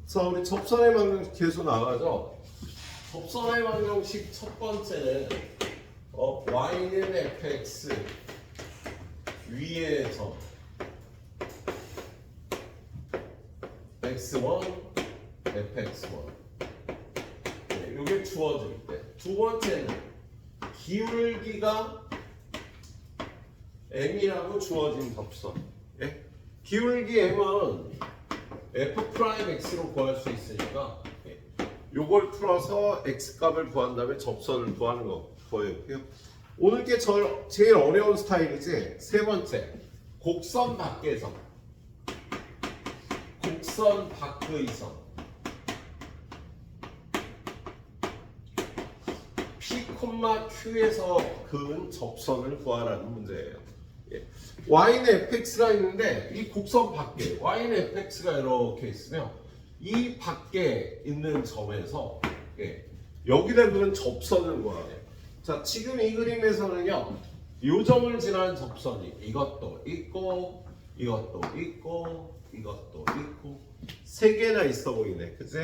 자, 우리 접선의 방정식 계속 나가죠. 접선의 방정식 첫 번째는 y는 fx 위에서 x1 fx1 네, 이게 주어질 때. 두 번째는 기울기가 m이라고 주어진 접선. 예? 기울기 m은 f'x로 구할 수 있으니까 요걸 풀어서 x값을 구한 다음에 접선을 구하는 거예요. 오늘 게 제일 어려운 스타일이지. 세 번째, 곡선 밖에서 곡선 밖의선 P, Q에서 그은 접선을 구하라는 문제예요. y는 fx가 있는데 이 곡선 밖에 y는 fx가 이렇게 있으면 이 밖에 있는 점에서 여기다 그은 접선을 구하래요. 자, 지금 이 그림에서는요, 이 점을 지나는 접선이 이것도 있고 이것도 있고 이것도 있고 세 개나 있어 보이네, 그죠?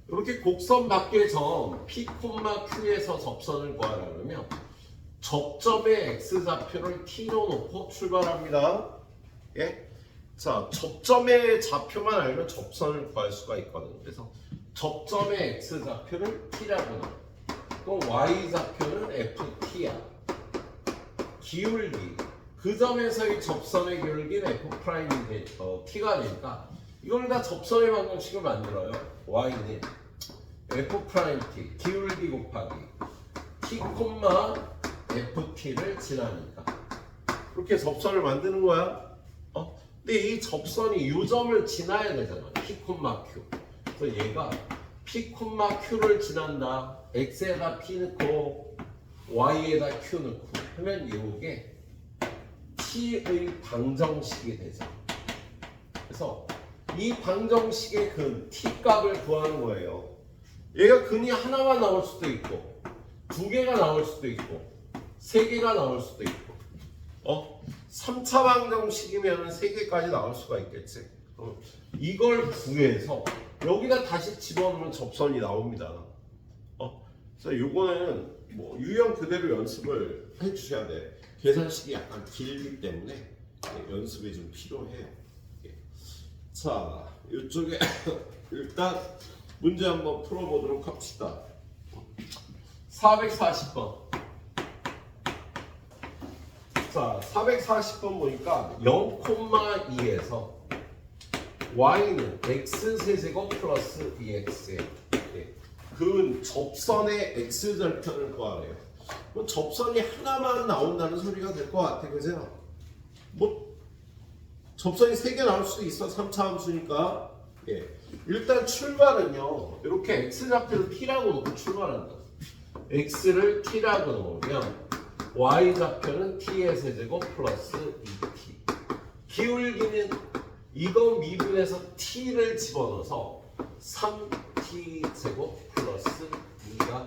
이렇게 곡선 밖의 점 P, Q에서 접선을 구하라 그러면 접점의 x좌표를 t로 놓고 출발합니다. 예? 자, 접점의 좌표만 알면 접선을 구할 수가 있거든요. 그래서 접점의 x좌표를 t라고 넣어. 또 y좌표는 ft야. 기울기. 그 점에서의 접선의 기울기는 f'이 t가 되니까 이걸 다 접선의 방정식을 만들어요. y는 f't, 기울기 곱하기 t, ft를 지나니까 그렇게 접선을 만드는 거야. 근데 이 접선이 이 점을 지나야 되잖아. P, Q. 그래서 얘가 P, Q를 지난다. x에다 P 넣고 y에다 Q 넣고 하면 이게 t의 방정식이 되죠. 그래서 이 방정식의 근 t 값을 구하는 거예요. 얘가 근이 하나만 나올 수도 있고 두 개가 나올 수도 있고 세 개가 나올 수도 있고 3차 방정식이면 세 개까지 나올 수가 있겠지. 이걸 구해서 여기다 다시 집어넣으면 접선이 나옵니다. 그래서 요거는 뭐 유형 그대로 연습을 해주셔야 돼. 계산식이 약간 길기 때문에 연습이 좀 필요해요. 자, 이쪽에 일단 문제 한번 풀어보도록 합시다. 440번. 자, 440번 보니까 0,2에서 y는 x세제곱 플러스 2x예요. 그은 접선의 x절편을 구하래요. 뭐 접선이 하나만 나온다는 소리가 될 것 같아, 그죠? 뭐 접선이 3개 나올 수도 있어, 3차 함수니까. 일단 출발은요, 이렇게 x좌표를 t라고 놓고 출발한다. x를 t라고 놓으면 y좌표는 t의 세제곱 플러스 2t. 기울기는 이거 미분해서 t를 집어넣어서 3t 제곱 플러스 2가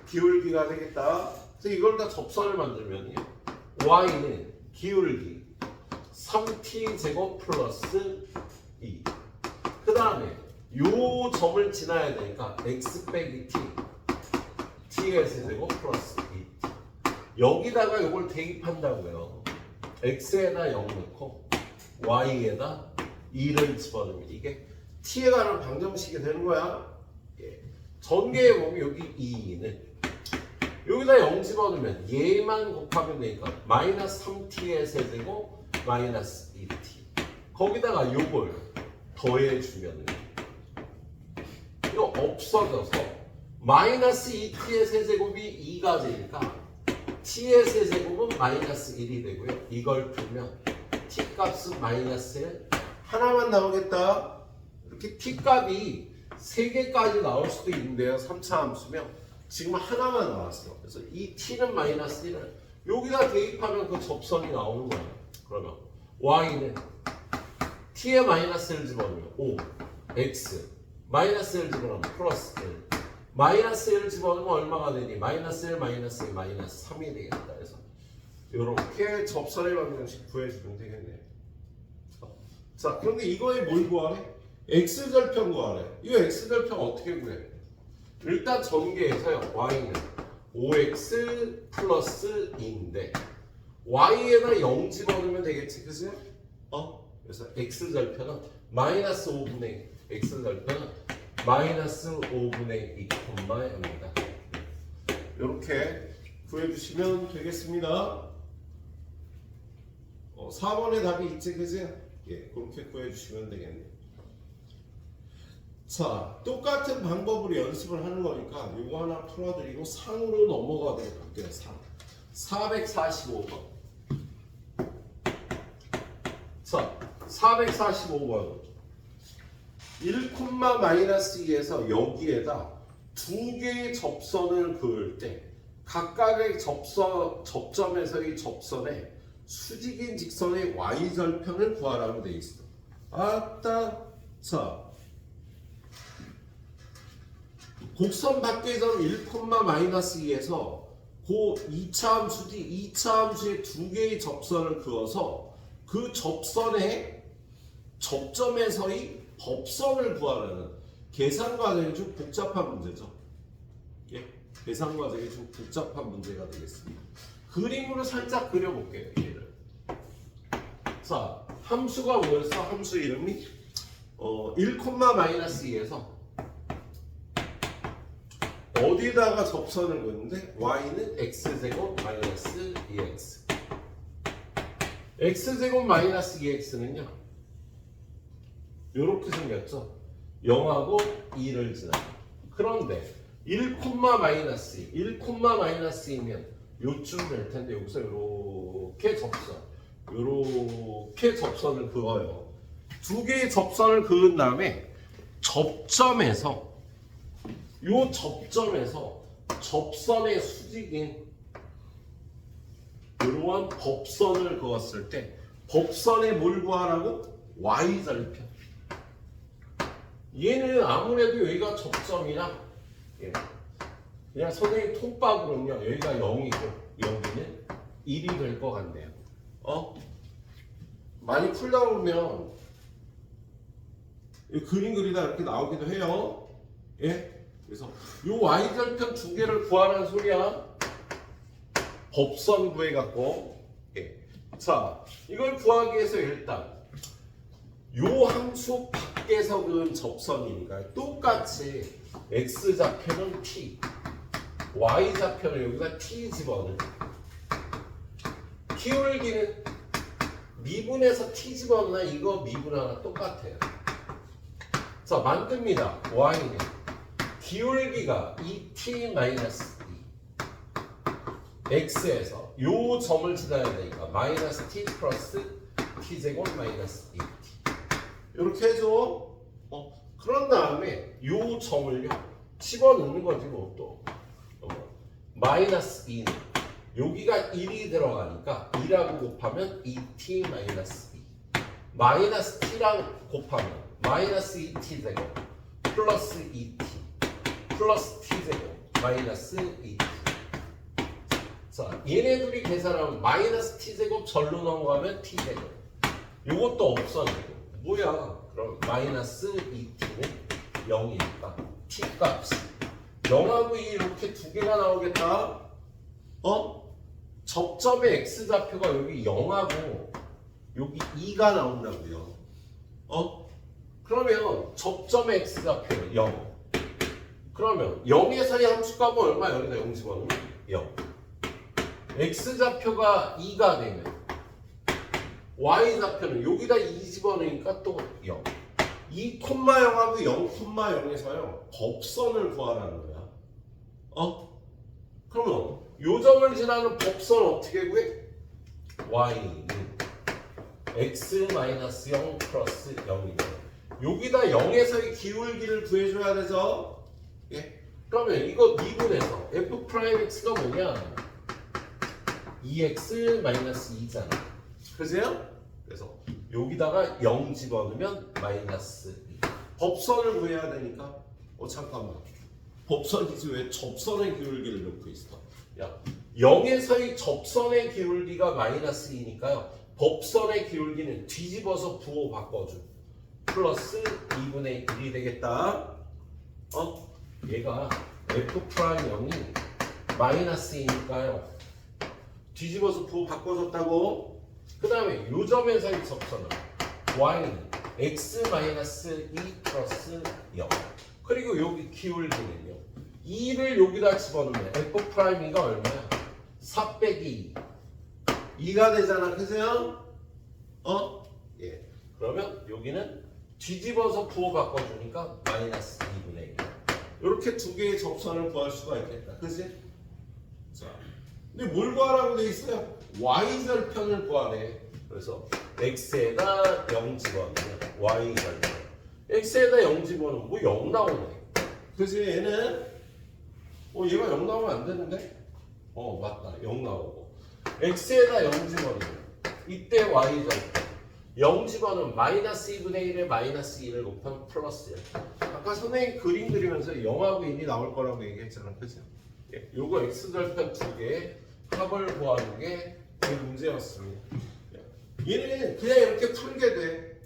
기울기가 되겠다. 그래서 이걸 다 접선을 만들면요, y는 기울기 3t 제곱 플러스 2. 그 다음에 요 점을 지나야 되니까 x 빼기 t, t의 세제곱 플러스 2t. 여기다가 이걸 대입한다고요. x에다 0 넣고 y에다 2를 집어넣으면 이게 t에 관한 방정식이 되는 거야. 전개해 보면 여기 2는 여기다 0 집어넣으면 얘만 곱하면 되니까 마이너스 3t의 세제곱 마이너스 2t. 거기다가 요걸 더해주면 이거 없어져서 마이너스 2t의 세제곱이 2가 되니까 t의 세제곱은 마이너스 1이 되고요. 이걸 풀면 t 값은 마이너스 1 하나만 나오겠다. 이렇게 t 값이 3개까지 나올 수도 있는데요. 3차 함수면 지금 하나만 나왔어. 그래서 이 t는 마이너스 1을 여기다 대입하면 그 접선이 나오는 거예요. 그러면 y는 t에 마이너스 1을 집어넣으면 5, x 마이너스 1을 집어넣으면 플러스 1, 마이너스 1을 집어넣으면 얼마가 되니? 마이너스 1, 마이너스 2, 마이너스 3이 되겠다. 그래서 이렇게 접선의 방정식 구해주면 되겠네요. 자, 그런데 이거에 뭘 구하래? x절편 구하래. 이 x절편 어떻게 구해? 일단 전개해서요. y는 5x 플러스 2인데 y에다 0 집어넣으면 되겠지, 그치? 그래서 x절편은 마이너스 5분의 x절편은 마이너스 5분의 2, 0입니다. 이렇게 구해주시면 되겠습니다. 4번의 답이 있지, 그지? 예, 그렇게 구해주시면 되겠네요. 자, 똑같은 방법으로 연습을 하는 거니까 이거 하나 풀어드리고 상으로 넘어가도록 할게요. 445번. 자, 445번. 1,-2에서 여기에다 두 개의 접선을 그을 때 각각의 접점에서의 접선에 수직인 직선의 y절편을 구하라고 돼 있어. 아따. 자, 곡선 밖에서 1,-2에서 그 2차 함수지 2차 함수의 두 개의 접선을 그어서 그 접선의 접점에서의 법선을 구하라는 계산 과정이 좀 복잡한 문제죠. 예, 계산 과정이 좀 복잡한 문제가 되겠습니다. 그림으로 살짝 그려볼게요. 얘를. 자, 함수가 뭐였어? 함수 이름이 1,-2에서 어디다가 접선을 그었는데 y는 x제곱 마이너스 2x x제곱 마이너스 2x는요 이렇게 생겼죠. 0하고 2를 지나. 그런데 1,-2이면 요쯤 될 텐데 여기서 이렇게 접선을 그어요. 두 개의 접선을 그은 다음에 접점에서 접선의 수직인 이러한 법선을 그었을 때 법선에 뭘 구하라고? y절편. 얘는 아무래도 여기가 접점이라 그냥 선생님 톱밥으로는요 여기가 0이고 여기는 1이 될 것 같네요. 많이 풀다 보면 그림 그리다 이렇게 나오기도 해요. 예? 그래서 요 y절편 두 개를 구하라는 소리야. 법선 구해갖고. 예. 자, 이걸 구하기 위해서 일단 요 함수 밖에서 그은 접선이니까 똑같이 x좌표는 t, y좌표는 여기다 t 집어넣는. 기울기는 미분에서 t 집어넣나 이거 미분하나 똑같아요. 자, 만듭니다. y는 기울기가 2t-2 x에서 요 점을 지나야 되니까 마이너스 t 플러스 t제곱 마이너스 2t 이렇게 해줘. 그런 다음에 요 점을요 집어넣는 거지 뭐 또. 마이너스 2는 여기가 1이 들어가니까 2라고 곱하면 2t 마이너스 2 마이너스 t랑 곱하면 마이너스 2t 제곱 플러스 2t 플러스 t제곱 마이너스 2t. 자, 얘네 둘이 계산하면 마이너스 t제곱 절로 넘어가면 t제곱. 요것도 없었는데 뭐야? 그럼 마이너스 2t는 0이니까 t 값이 0하고 2 이렇게 두 개가 나오겠다. 접점의 x좌표가 여기 0하고 여기 2가 나온다고요. 그러면 접점의 x좌표 0. 그러면 0에서의 함수값은 얼마? 여기다 0 집어넣으면 0. x좌표가 2가 되면 y좌표는 여기다 2 집어넣으니까 또 0. 2,0하고 0,0에서요 법선을 구하라는 거야. 그러면 요 점을 지나는 법선 어떻게 구해? y는 x-0 플러스 0이면 여기다 0에서의 기울기를 구해줘야 되죠. 예? 그러면 이거 미분해서 f'x가 뭐냐? 2x-2잖아. 그죠? 그래서 여기다가 0 집어넣으면 마이너스 2. 법선을 구해야 되니까 잠깐만. 법선이지 왜 접선의 기울기를 넣고 있어? 야, 0에서의 접선의 기울기가 마이너스 2니까요. 법선의 기울기는 뒤집어서 부호 바꿔줘. 플러스 2분의 1이 되겠다. 얘가 F'0이 마이너스이니까요. 뒤집어서 부호 바꿔줬다고. 그 다음에 요 점에서의 접선은 y는 x-2 플러스 0. 그리고 여기 기울기는요. 2를 여기다 집어넣으면 F'E가 얼마야? 4 빼기 2. 2가 되잖아. 그죠? 예. 그러면 여기는 뒤집어서 부호 바꿔주니까 마이너스 2분의 1. 이렇게 두 개의 접선을 구할 수가 있겠다. 그지? 자, 근데 뭘 구하라고 돼 있어요? y절편을 구하래. 그래서 x에다 0 집어넣으면 y절편. x에다 0 집어넣으면 뭐 0 나오네. 그지? 얘는 얘가 0 나오면 안 되는데? 맞다. 0 나오고. x에다 0 집어넣으면 이때 y절편. 0 집어넣으면 마이너스 2분의 1에 마이너스 1을 곱하면 플러스 1. 아까 선생님이 그림 그리면서 0하고 1이 나올 거라고 얘기했잖아. 그죠? 예, 요거 x절편 두 개의 합을 구하는 게 그 문제였습니다. 얘는 그냥 이렇게 풀게 돼.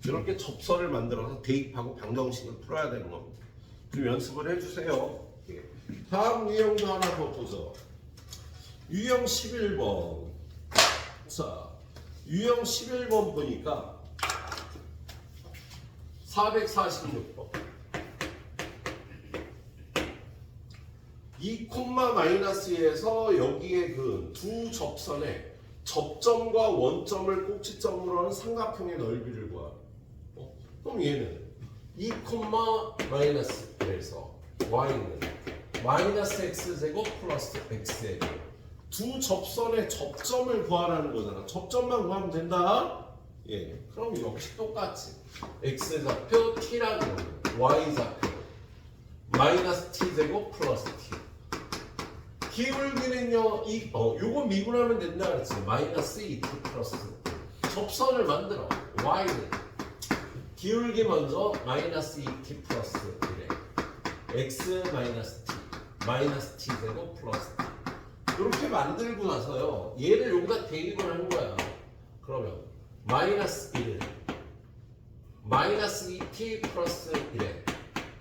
이렇게 접선을 만들어서 대입하고 방정식을 풀어야 되는 겁니다. 좀 연습을 해주세요. 예. 다음 유형도 하나 더 보죠. 유형 11번. 자, 유형 11번 보니까 446번. 2 콤마 마이너스에서 여기에 그 두 접선의 접점과 원점을 꼭지점으로 하는 삼각형의 넓이를 구하. 그럼 얘는 2 콤마 마이너스에서 y는 마이너스 x제곱 플러스 x제곱. 두 접선의 접점을 구하라는 거잖아. 접점만 구하면 된다. 예, 그럼 역시 똑같이 x좌표 t라는 거는 y좌표 마이너스 t제곱 플러스 t. 기울기는요, 요거 미분하면 된다 그랬지. 마이너스 2t 플러스. 접선을 만들어. y는 기울기 먼저 마이너스 2t 플러스 1에 x 마이너스 t 마이너스 t 제곱 플러스 t. 이렇게 만들고 나서요, 얘를 여기다 대입을 하는 거야. 그러면 마이너스 1을 마이너스 2t 플러스 1에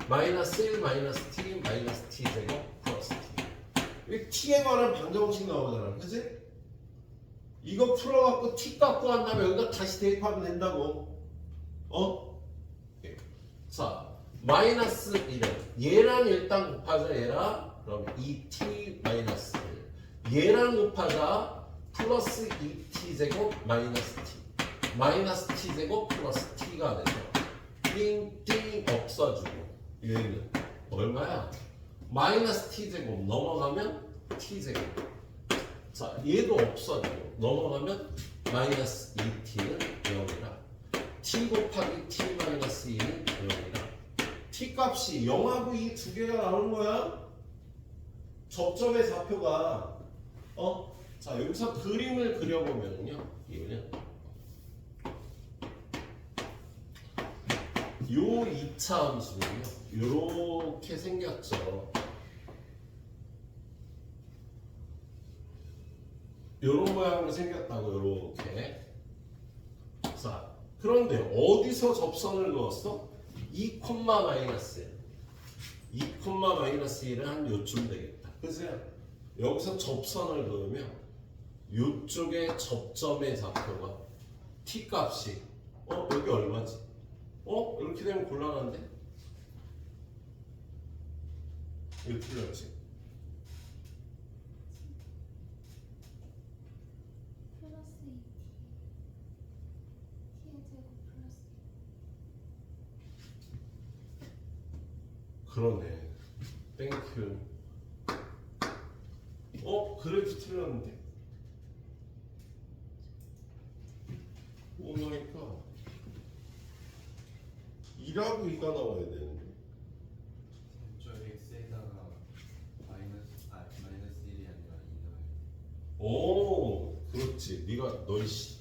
마이너스 1 마이너스 t 제곱 플러스 t. 이 t에 관한 방정식 나오잖아. 그치? 이거 풀어갖고 t 값 구한 다음에 여기다 다시 대입하면 된다고. 자, 마이너스 1은 얘랑 일단 곱하자. 얘랑 그럼 2t 마이너스 1. 얘랑 곱하자. 플러스 2t 제곱 마이너스 t. 마이너스 t 제곱 플러스 t가 되죠. 띵띵 없어지고 얘는 얼마야? 마이너스 t제곱 넘어가면 t제곱. 자, 얘도 없어지고 넘어가면 마이너스 2t는 0이라 t 곱하기 t 마이너스 2는 0이라 t 값이 0하고 2 두 개가 나오는 거야. 접점의 좌표가 자, 여기서 그림을 그려보면요, 얘는 요 2차 함수는요, 요렇게 생겼죠. 요런 모양으로 생겼다고. 요렇게. 자, 그런데 어디서 접선을 그었어? 2 콤마 마이너스 1. 2 콤마 마이너스 1은 한 요쯤 되겠다. 그죠? 여기서 접선을 그으면 요쪽에 접점의 좌표가 t 값이 여기 얼마지? 이렇게 되면 곤란한데? 이거 틀렸지? 플러스 2t t의 제곱 플러스 그러네. 땡큐. 그래도 틀렸는데. 오 마이 갓. 2라고 2가 나와야 되는데. 저 x에다가 마이너스 1이 아니라 2 넣어요. 오, 그렇지. 네가 널씨.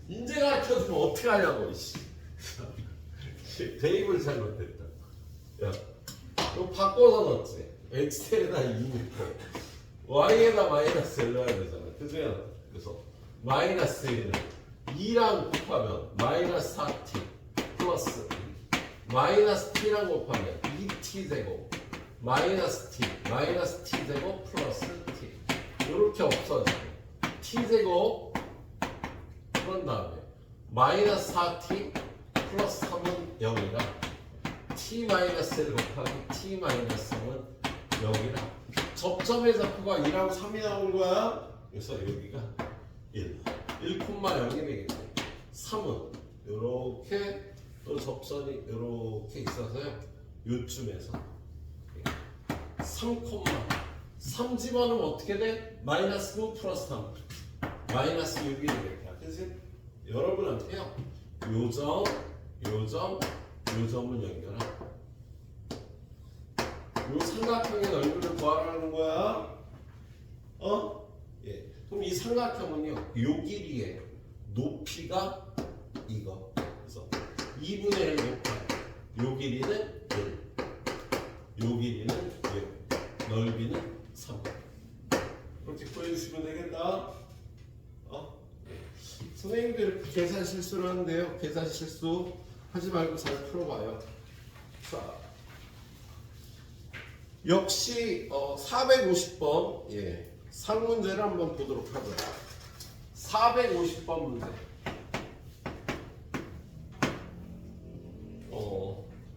인제 가르쳐주면 어떻게 하냐고. 씨. 대입을 잘못했다. 야, 너 바꿔서 넣었지. x에다 2 넣고 y에다 마이너스 1 넣어야 되잖아. 그죠? 그래서 마이너스 1은 2랑 곱하면 마이너스 4t 플러스 2. 마이너스 t랑 곱하면 2t 제곱 마이너스 t 제곱 플러스 t. 이렇게 없어지고 t 제곱 그런 다음에 마이너스 4t 플러스 3은 0이라 t 마이너스 1 곱하기 t 마이너스 3은 0이라 접점의 좌표가 2랑 3이 나온 거야. 그래서 여기가 1,0이 되겠네. 3은 이렇게 또 접선이 이렇게 있어서요. 요쯤에서 3 집어넣으면 어떻게 돼? 마이너스 9 플러스 3 마이너스 6이 되겠다. 그래서 여러분한테요. 요점, 요점은 연결하고 요 삼각형의 넓이를 구하라는 거야. 예. 그럼 이 삼각형은요. 요 길이의 높이가 이거. 그래서 2분의 1 곱하기 요 길이는 1. 요 길이는 6. 넓이는 3. 그렇게 구해주시면 되겠다. 선생님도 이렇게 계산 실수를 하는데요. 계산 실수 하지 말고 잘 풀어봐요. 자. 역시 450번 예, 상문제를 한번 보도록 하죠. 450번 문제.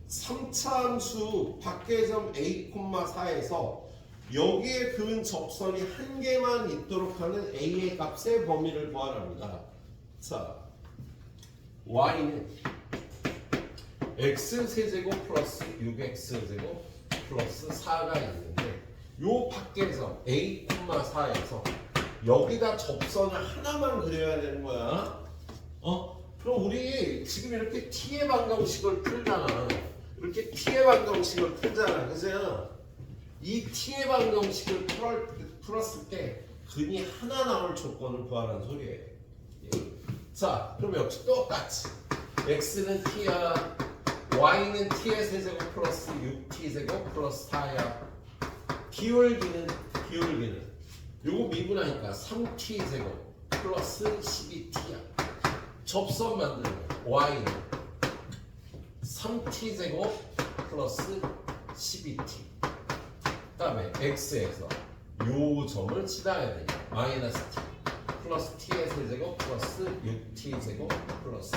3차 함수 밖의 점 a,4에서 여기에 그은 접선이 한 개만 있도록 하는 a의 값의 범위를 구하랍니다. 자, y는 x 세제곱 플러스 6x 제곱 플러스 4가 있는데 요 밖에서 a,4에서 여기다 접선을 하나만 그려야 되는 거야. 그럼 우리 지금 이렇게 t의 방정식을 풀잖아. 이렇게 t의 방정식을 풀잖아. 그죠? 이 t의 방정식을 풀었을 때 근이 하나 나올 조건을 구하라는 소리예요. 예. 자, 그럼 역시 똑같이 x는 t야. y는 t의 세제곱 플러스 6t 제곱 플러스 4야. 기울기는 요거 미분하니까 3t 제곱 플러스 12t야. 접선 만드는 거. y는 3t 제곱 플러스 12t. 그다음에 x에서 요 점을 지나야 되니까 마이너스 t 플러스 t의 세제곱 플러스 6t 제곱 플러스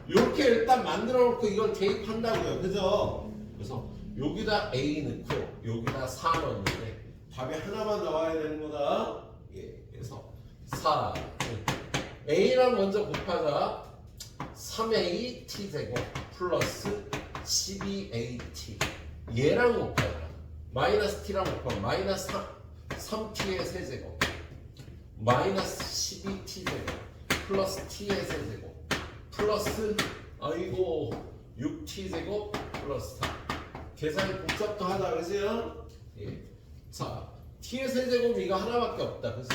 이렇게 일단 만들어 놓고 이걸 대입한다고요. 그죠? 그래서 여기다 a 넣고 여기다 4 넣었는데 답이 하나만 나와야 되는 거다. 예, 그래서 4 a랑 먼저 곱하자. 3a t 제곱 플러스 12at 얘랑 곱하자. 마이너스 t랑 곱하면 마이너스 3t의 세제곱 마이너스 12t 제곱 플러스 t의 세제곱 플러스 6t 제곱 플러스 4 계산이 복잡도 하다 그러세요? 예. 자, t의 세제곱 이거 하나밖에 없다. 그래서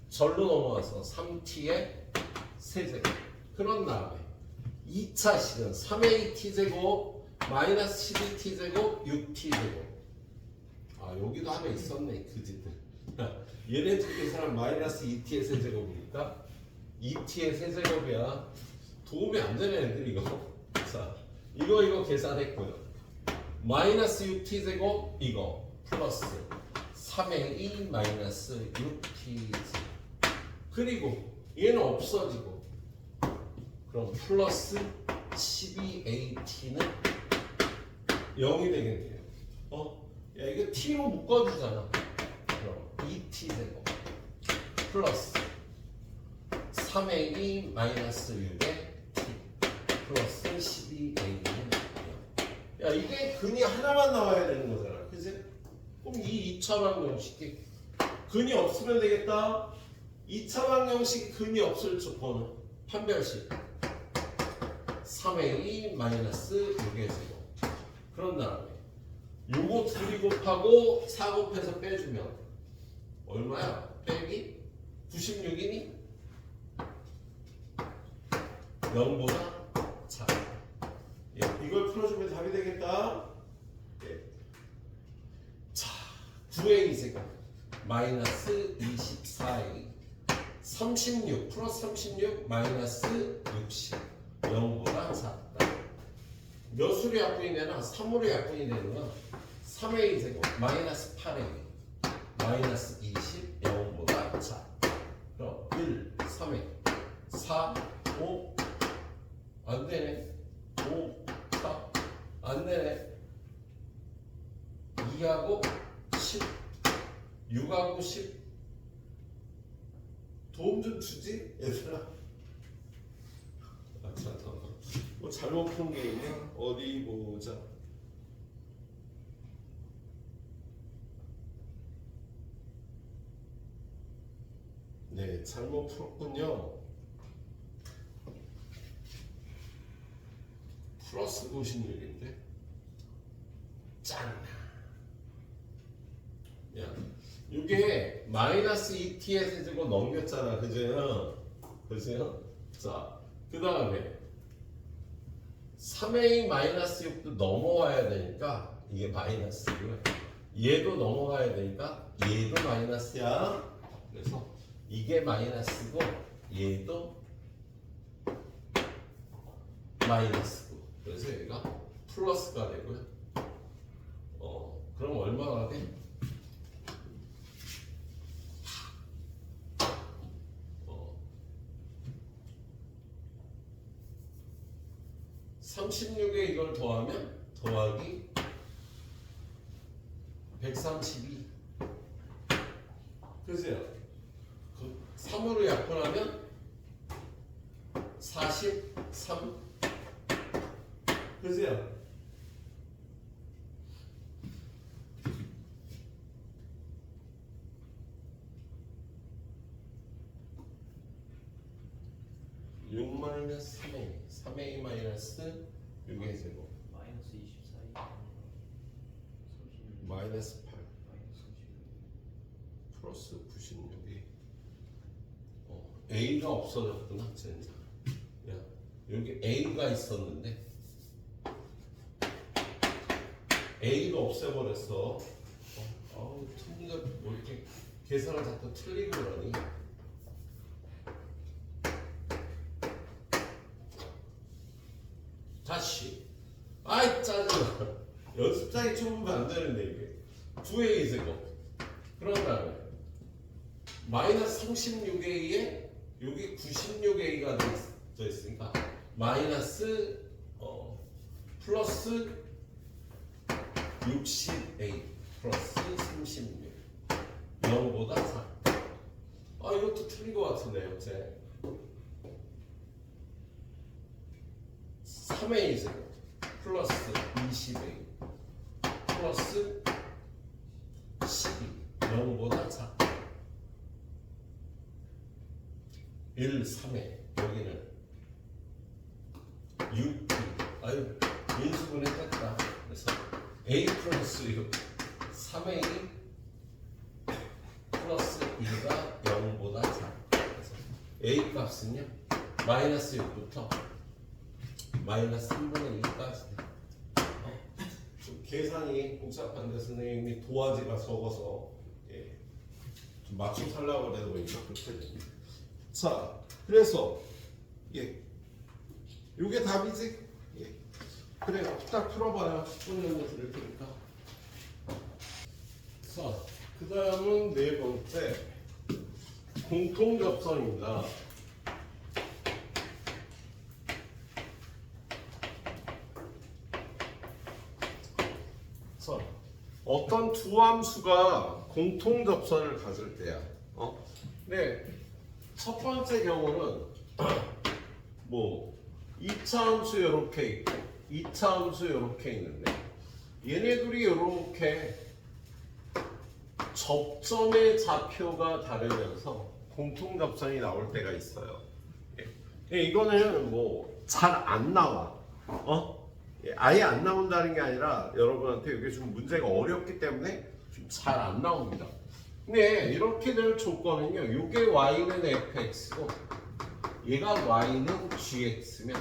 절로 넘어가서 3t의 세제곱. 그런 다음에 2차식은 3a t제곱 마이너스 12t 제곱 6t 제곱. 여기도 하나 있었네. 그지들. 얘네 두 계산은 마이너스 2t의 세제곱이니까 2t의 세제곱이야. 도움이 안 되는 애들 이거. 자, 이거 계산했고요. 마이너스 6t 제곱 이거 플러스 3a 마이너스 6t 그리고 얘는 없어지고 그럼 플러스 12at는 0이 되겠네요. 야 이거 t로 묶어주잖아. 그럼 2t 제곱 플러스 3a 마이너스 6의 t 플러스 12a는 0. 야 이게 근이 하나만 나와야 되는 거잖아. 그치? 그럼 이 2차 방정식이 근이 없으면 되겠다. 2차 방정식 근이 없을 조건은 판별식 3a 마이너스 6의 제곱. 그런 다음에 요거 둘이 곱하고 4 곱해서 빼주면 얼마야? 빼기 96이니? 0보다 작아. 예, 이걸 풀어주면 답이 되겠다. 예. 자, 9a 제곱 마이너스 24a 36 플러스 36 마이너스 60 0보다 작다. 몇 수로 약분이 되나? 3으로 약분이 되는구나. 3a 제곱 마이너스 8a 마이너스 20 0보다 작다. 그럼 1 3a 4 5 안되네. 5 4 안되네. 2하고 10 6하고 10 도움 좀 주지? 얘들아. 아, 잠깐만. 뭐 잘못 푼 게 있냐? 어디 보자. 네, 잘못 풀었군요. 플러스 96인데 짠. 야, 이게 마이너스 2t의 세제곱 넘겼잖아, 그죠? 그죠? 자, 그 다음에 3a 마이너스 6도 넘어와야 되니까 이게 마이너스고요. 얘도 넘어가야 되니까 얘도 마이너스야. 그래서 이게 마이너스고 얘도 마이너스고. 그래서 얘가 플러스가 되고요. 그럼 얼마가 돼? 36에 이걸 더하면 더하기 132. 그죠? 3으로 약분하면 43. 그죠? 마이너스 3a 마이너스 6의 제곱 마이너스 24이 마이너스 8 마이너스 36 플러스 96이 a가 없어졌구나. 진짜. 야, 여기 a가 있었는데 a가 없애버렸어. 아우, 틀리가 뭐 이렇게 계산을 자꾸 틀리고 그러니. 다시. 아이, 짜증나. 연습장에 쳐보면 안 되는데, 이게. 9a 제곱. 그런 다음에, 마이너스 36a에 여기 96a가 되어 있으니까, 마이너스, 플러스 60a 플러스 36. 0보다 4. 아, 이것도 틀린 것 같은데요, 제. 3a 제곱 플러스 20a 플러스 12 0보다 작다. 1, 3에 여기는 6, 아유, 인수분해 했다. 그래서 a 플러스 6 3a 플러스 2가 0보다 작다. 그래서 a 값은요 마이너스 6부터 마이너스 3분의 1까지. 좀 계산이 복잡한데 선생님이 도화지가 적어서 좀 맞춰 살라고 해도 보니까 그렇게 됩니다. 자, 그래서 요게 답이지? 그래, 딱 풀어봐요. 10분 정도 드릴 테니까. 자, 그 다음은 네 번째 공통접선입니다. 어떤 두 함수가 공통접선을 가질 때야. 네, 첫 번째 경우는 뭐 2차 함수 이렇게 있고 2차 함수 이렇게 있는데 얘네들이 이렇게 접점의 좌표가 다르면서 공통접선이 나올 때가 있어요. 이거는 뭐 잘 안 나와. 아예 안 나온다는 게 아니라 여러분한테 이게 좀 문제가 어렵기 때문에 좀 잘 안 나옵니다. 근데 이렇게 될 조건은요, 이게 y는 fx고 얘가 y는 gx면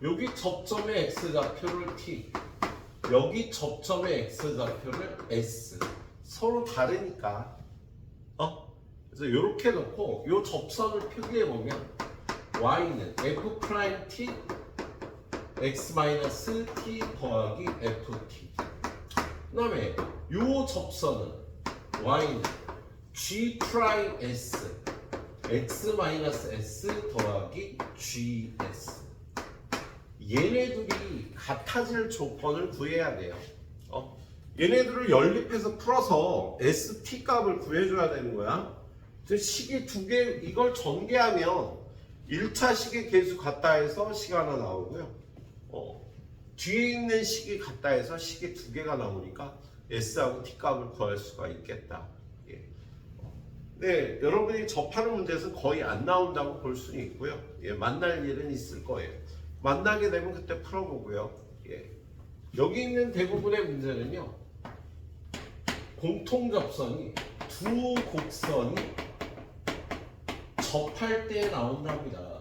여기 접점의 x 좌표를 t, 여기 접점의 x 좌표를 s 서로 다르니까. 그래서 이렇게 놓고 이 접선을 표기해 보면 y는 f 프라임 t x 마이너스 t 더하기 ft. 그다음에 이 접선은 y는 g 프라임 s x 마이너스 s 더하기 gs. 얘네들이 같아질 조건을 구해야 돼요. 얘네들을 연립해서 풀어서 st 값을 구해줘야 되는 거야. 식이 두 개, 이걸 전개하면 1차 식의 개수 같다 해서 식 하나 나오고요. 뒤에 있는 식이 같다 해서 식이 두 개가 나오니까 s하고 t 값을 구할 수가 있겠다. 예. 네, 여러분이 접하는 문제에서 거의 안 나온다고 볼 수는 있고요. 예, 만날 일은 있을 거예요. 만나게 되면 그때 풀어보고요. 예. 여기 있는 대부분의 문제는요, 공통 접선이 두 곡선이 접할 때 나온답니다.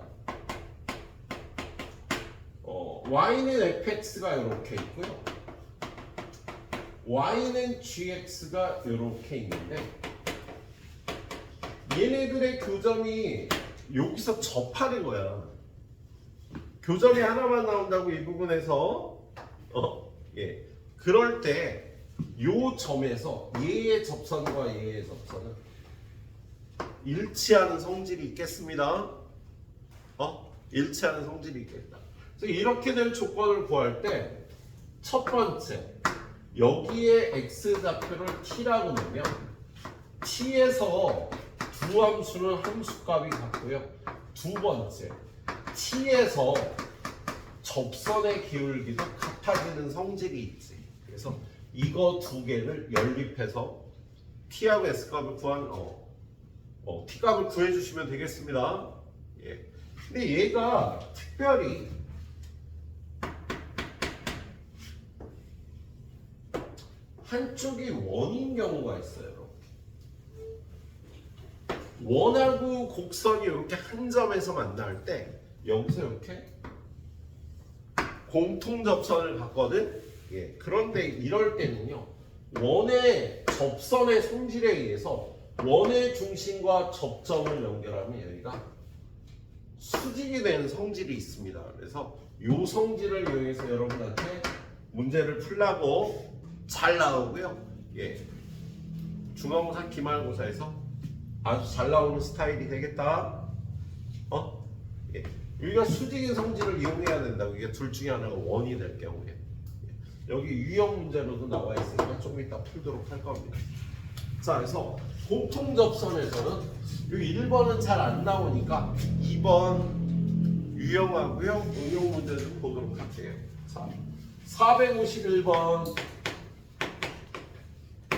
y는 fx가 이렇게 있고요, y는 gx가 이렇게 있는데, 얘네들의 교점이 여기서 접하는 거야. 교점이 하나만 나온다고 이 부분에서. 예. 그럴 때 요 점에서 얘의 접선과 얘의 접선은 일치하는 성질이 있겠습니다. 일치하는 성질이 있겠다. 그래서 이렇게 된 조건을 구할 때 첫 번째, 여기에 x 좌표를 t라고 놓으면 t에서 두 함수는 함수값이 같고요. 두 번째, t에서 접선의 기울기도 같아지는 성질이 있지. 그래서 이거 두 개를 연립해서 t하고 s값을 구한 t값을 구해주시면 되겠습니다. 예. 근데 얘가 특별히 한쪽이 원인 경우가 있어요. 원하고 곡선이 이렇게 한 점에서 만날 때 여기서 이렇게 공통 접선을 갖거든. 예. 그런데 이럴 때는요, 원의 접선의 성질에 의해서 원의 중심과 접점을 연결하면 여기가 수직이 되는 성질이 있습니다. 그래서 이 성질을 이용해서 여러분한테 문제를 풀라고 잘 나오고요. 예. 중간고사, 기말고사에서 아주 잘 나오는 스타일이 되겠다. 예. 여기가 수직인 성질을 이용해야 된다고. 이게 둘 중에 하나가 원이 될 경우에. 예. 여기 유형 문제로도 나와 있으니까 조금 이따 풀도록 할 겁니다. 자, 그래서 공통 접선에서는 여기 1번은 잘 안 나오니까 2번 유형하고요. 응용 문제를 보도록 할게요. 자, 451번.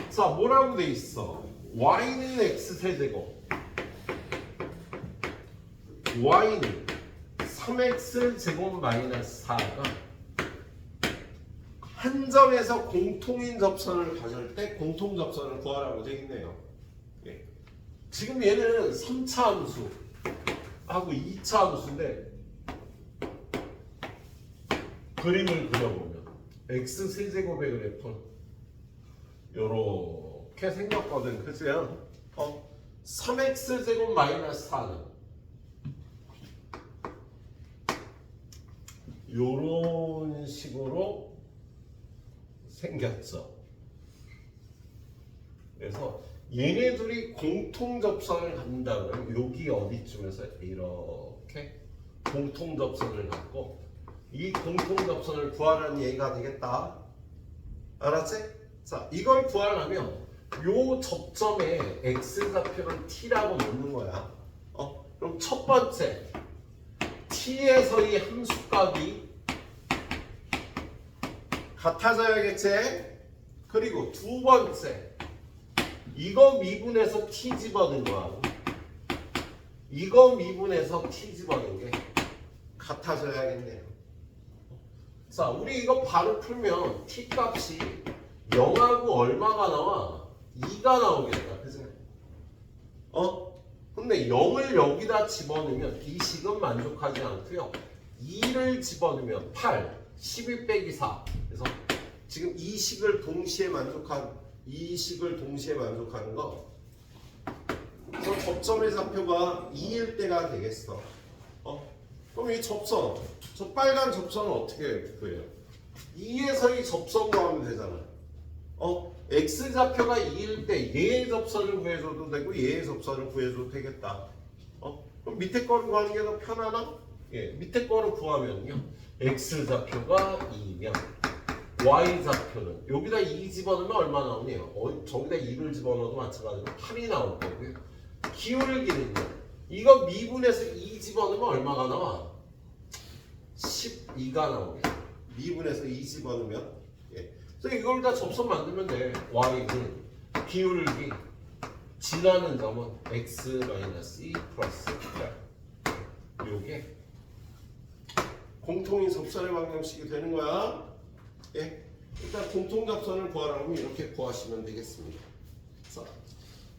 자, 뭐라고 돼 있어? y는 x세제곱, y는 3x제곱 마이너스 4가 한 점에서 공통인 접선을 가질 때 공통 접선을 구하라고 되어 있네요. 예. 지금 얘는 3차 함수 하고 2차 함수인데, 그림을 그려보면 x세제곱의 그래프는 요렇게 생겼거든. 그죠? 3x제곱 마이너스 4는 요런 식으로 생겼죠. 그래서 얘네들이 공통 접선을 갖는다면 여기 어디쯤에서 이렇게 공통 접선을 갖고 이 공통 접선을 구하라는 얘기가 되겠다. 알았지? 자, 이걸 구하려면 요 접점에 x 좌표를 t라고 놓는 거야. 그럼 첫 번째, t에서의 함수값이 같아져야겠지? 그리고 두 번째, 이거 미분해서 t 집어넣은 거하고 이거 미분해서 t 집어넣은 게 같아져야겠네요. 자, 우리 이거 바로 풀면 t 값이 0하고 얼마가 나와? 2가 나오겠다. 그치? 근데 0을 여기다 집어넣으면 이 식은 만족하지 않고요. 2를 집어넣으면 8, 12 빼기 4. 그래서 지금 이 식을 동시에 만족한 이 식을 동시에 만족하는 거. 그래서 접선의 좌표가 2일 때가 되겠어. 그럼 이 접선, 저 빨간 접선은 어떻게 구해요? 2에서 이 접선 구하면 되잖아. x 좌표가 2일 때 얘의 접선을 구해줘도 되고 얘의 접선을 구해줘도 되겠다. 그럼 밑에 거를 구하는 게 더 편하나? 예, 밑에 거를 구하면요. x 좌표가 2면 y 좌표는 여기다 2 집어넣으면 얼마 나오네요. 저기다 2를 집어넣어도 마찬가지로 8이 나올 거고요. 기울기는요. 이거 미분해서 2 집어넣으면 얼마가 나와? 12가 나오겠죠. 미분해서 2 집어넣으면. 예. 그래서 이걸 다 접선 만들면 돼. y는 기울기 지나는 점은 x-2 플러스 8. 요게 공통인 접선의 방정식이 되는 거야. 예. 일단 공통 접선을 구하라면 이렇게 구하시면 되겠습니다. 자,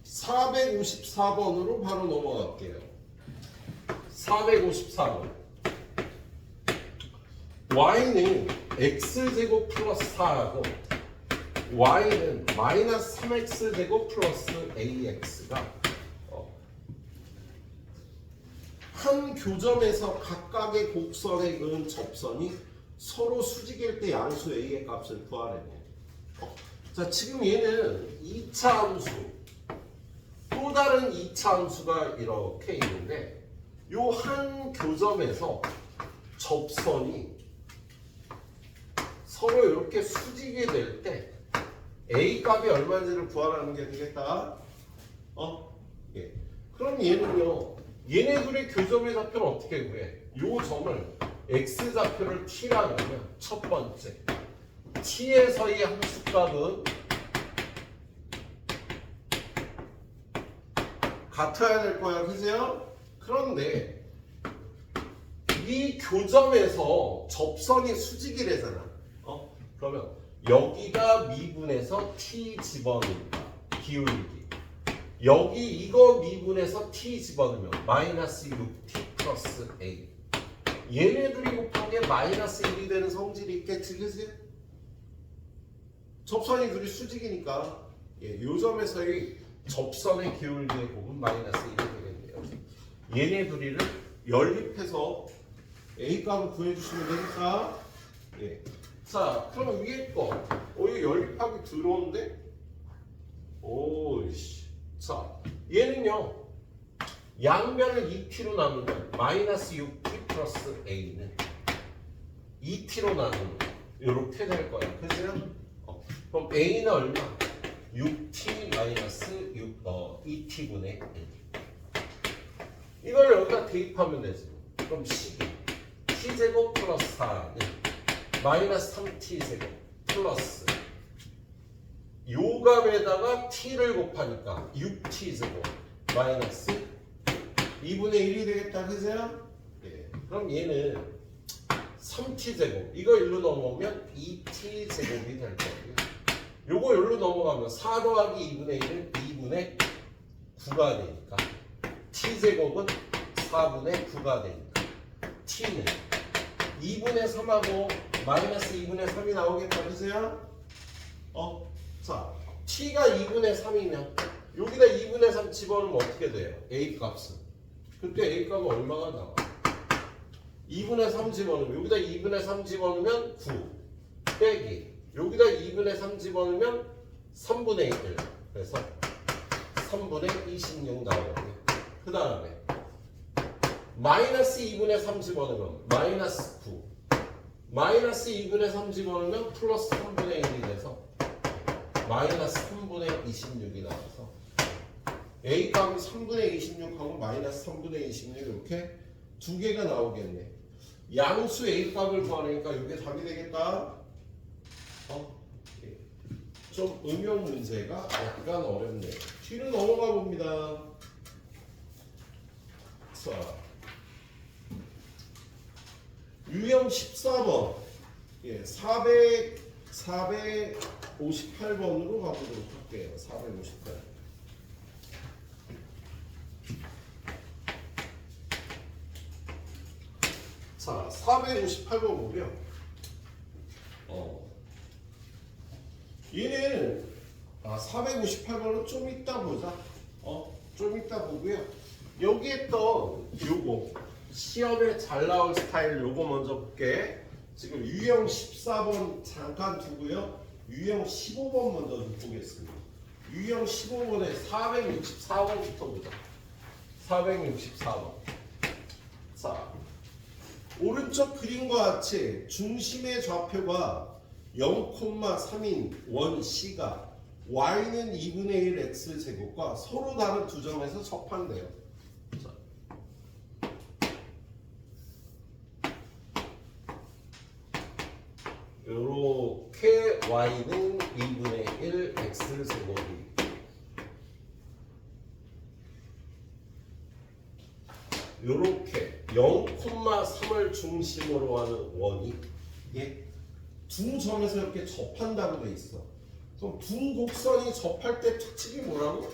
454번으로 바로 넘어갈게요. 454번. y는 x제곱 플러스 4하고 y는 마이너스 3x제곱 플러스 ax가 한 교점에서 각각의 곡선에 그은 접선이 서로 수직일 때 양수 a의 값을 구하래요. 자, 지금 얘는 2차 함수, 또 다른 2차 함수가 이렇게 있는데 요 한 교점에서 접선이 서로 이렇게 수직이 될 때 a 값이 얼마인지를 구하라는 게 되겠다. 예. 그럼 얘는요. 얘네 둘의 교점의 좌표는 어떻게 구해? 요 점을 x 좌표를 t라 그러면 첫 번째 t에서의 함수값은 같아야 될 거야, 그죠? 그런데 이 교점에서 접선이 수직이래잖아. 그러면 여기가 미분해서 t 집어넣는다. 기울기. 여기 이거 미분해서 t 집어넣으면 마이너스 6t 플러스 a. 얘네들이 곱한 게 마이너스 1이 되는 성질이 있겠지, 그지? 접선이 둘이 수직이니까 요 점에서의 접선의 기울기의 곱은 마이너스 1이 되겠네요. 얘네 둘이를 연립해서 a 값을 구해주시면 되니까. 예. 자, 그럼 위에 거. 이거 연립하기 들어온데? 오이씨. 자, 얘는요. 양변을 2t로 나누면 마이너스 6t 플러스 a는 2t로 나누면 이렇게 될 거야. 그죠? 그럼 a는 얼마? 6t 마이너스 2t분의 1. 이걸 여기다 대입하면 되지. 그럼 12. t제곱 플러스 4는 마이너스 3t제곱 플러스 요 값에다가 t를 곱하니까 6t제곱 마이너스 2분의 1이 되겠다, 그죠? 예. 그럼 얘는 3t제곱 이거 1로 넘어오면 2t제곱이 될 거고요. 요거 1로 넘어가면 4 더하기 2분의 1은 2분의 9가 되니까 t제곱은 4분의 9가 되니까 t는 2분의 3하고 마이너스 2분의 3이 나오겠다, 그죠? 자, t가 2분의 3이면 여기다 2분의 3 집어넣으면 어떻게 돼요? a 값은. 그때 a 값은 얼마가 나와? 2분의 3 집어넣으면 여기다 2분의 3 집어넣으면 9 빼기 여기다 2분의 3 집어넣으면 3분의 1. 그래서 3분의 26 나오거든요. 그 다음에 마이너스 2분의 3 집어넣으면 마이너스 9 마이너스 2분의 3 집어넣으면 플러스 3분의 1이 돼서 마이너스 3분의 26이 나와서 a 값은 3분의 26하고 마이너스 3분의 26 이렇게 두 개가 나오겠네. 양수 a 값을 구하니까 이게 답이 되겠다. 예. 좀 응용 문제가 약간 어렵네요. 뒤로 넘어가 봅니다. 자, 유형 14번. 예, 458번으로 가보도록 할게요. 458. 자, 458번 보면 얘는 458번은 좀 이따 보자. 좀 이따 보고요. 여기에 또 요거 시험에 잘 나올 스타일 요거 먼저 볼게. 지금 유형 14번 잠깐 두고요. 유형 15번 먼저 좀 보겠습니다. 유형 15번에 464번부터 보자. 464번. 자, 오른쪽 그림과 같이 중심의 좌표가 0,3인 원 C가 y는 2분의 1 x 제곱과 서로 다른 두 점에서 접한대요. 자. 요렇게 y는 2분의 1 x 제곱이 요렇게 0,3을 중심으로 하는 원이 두 점에서 이렇게 접한다고 돼 있어. 그럼 두 곡선이 접할 때 특징이 뭐라고?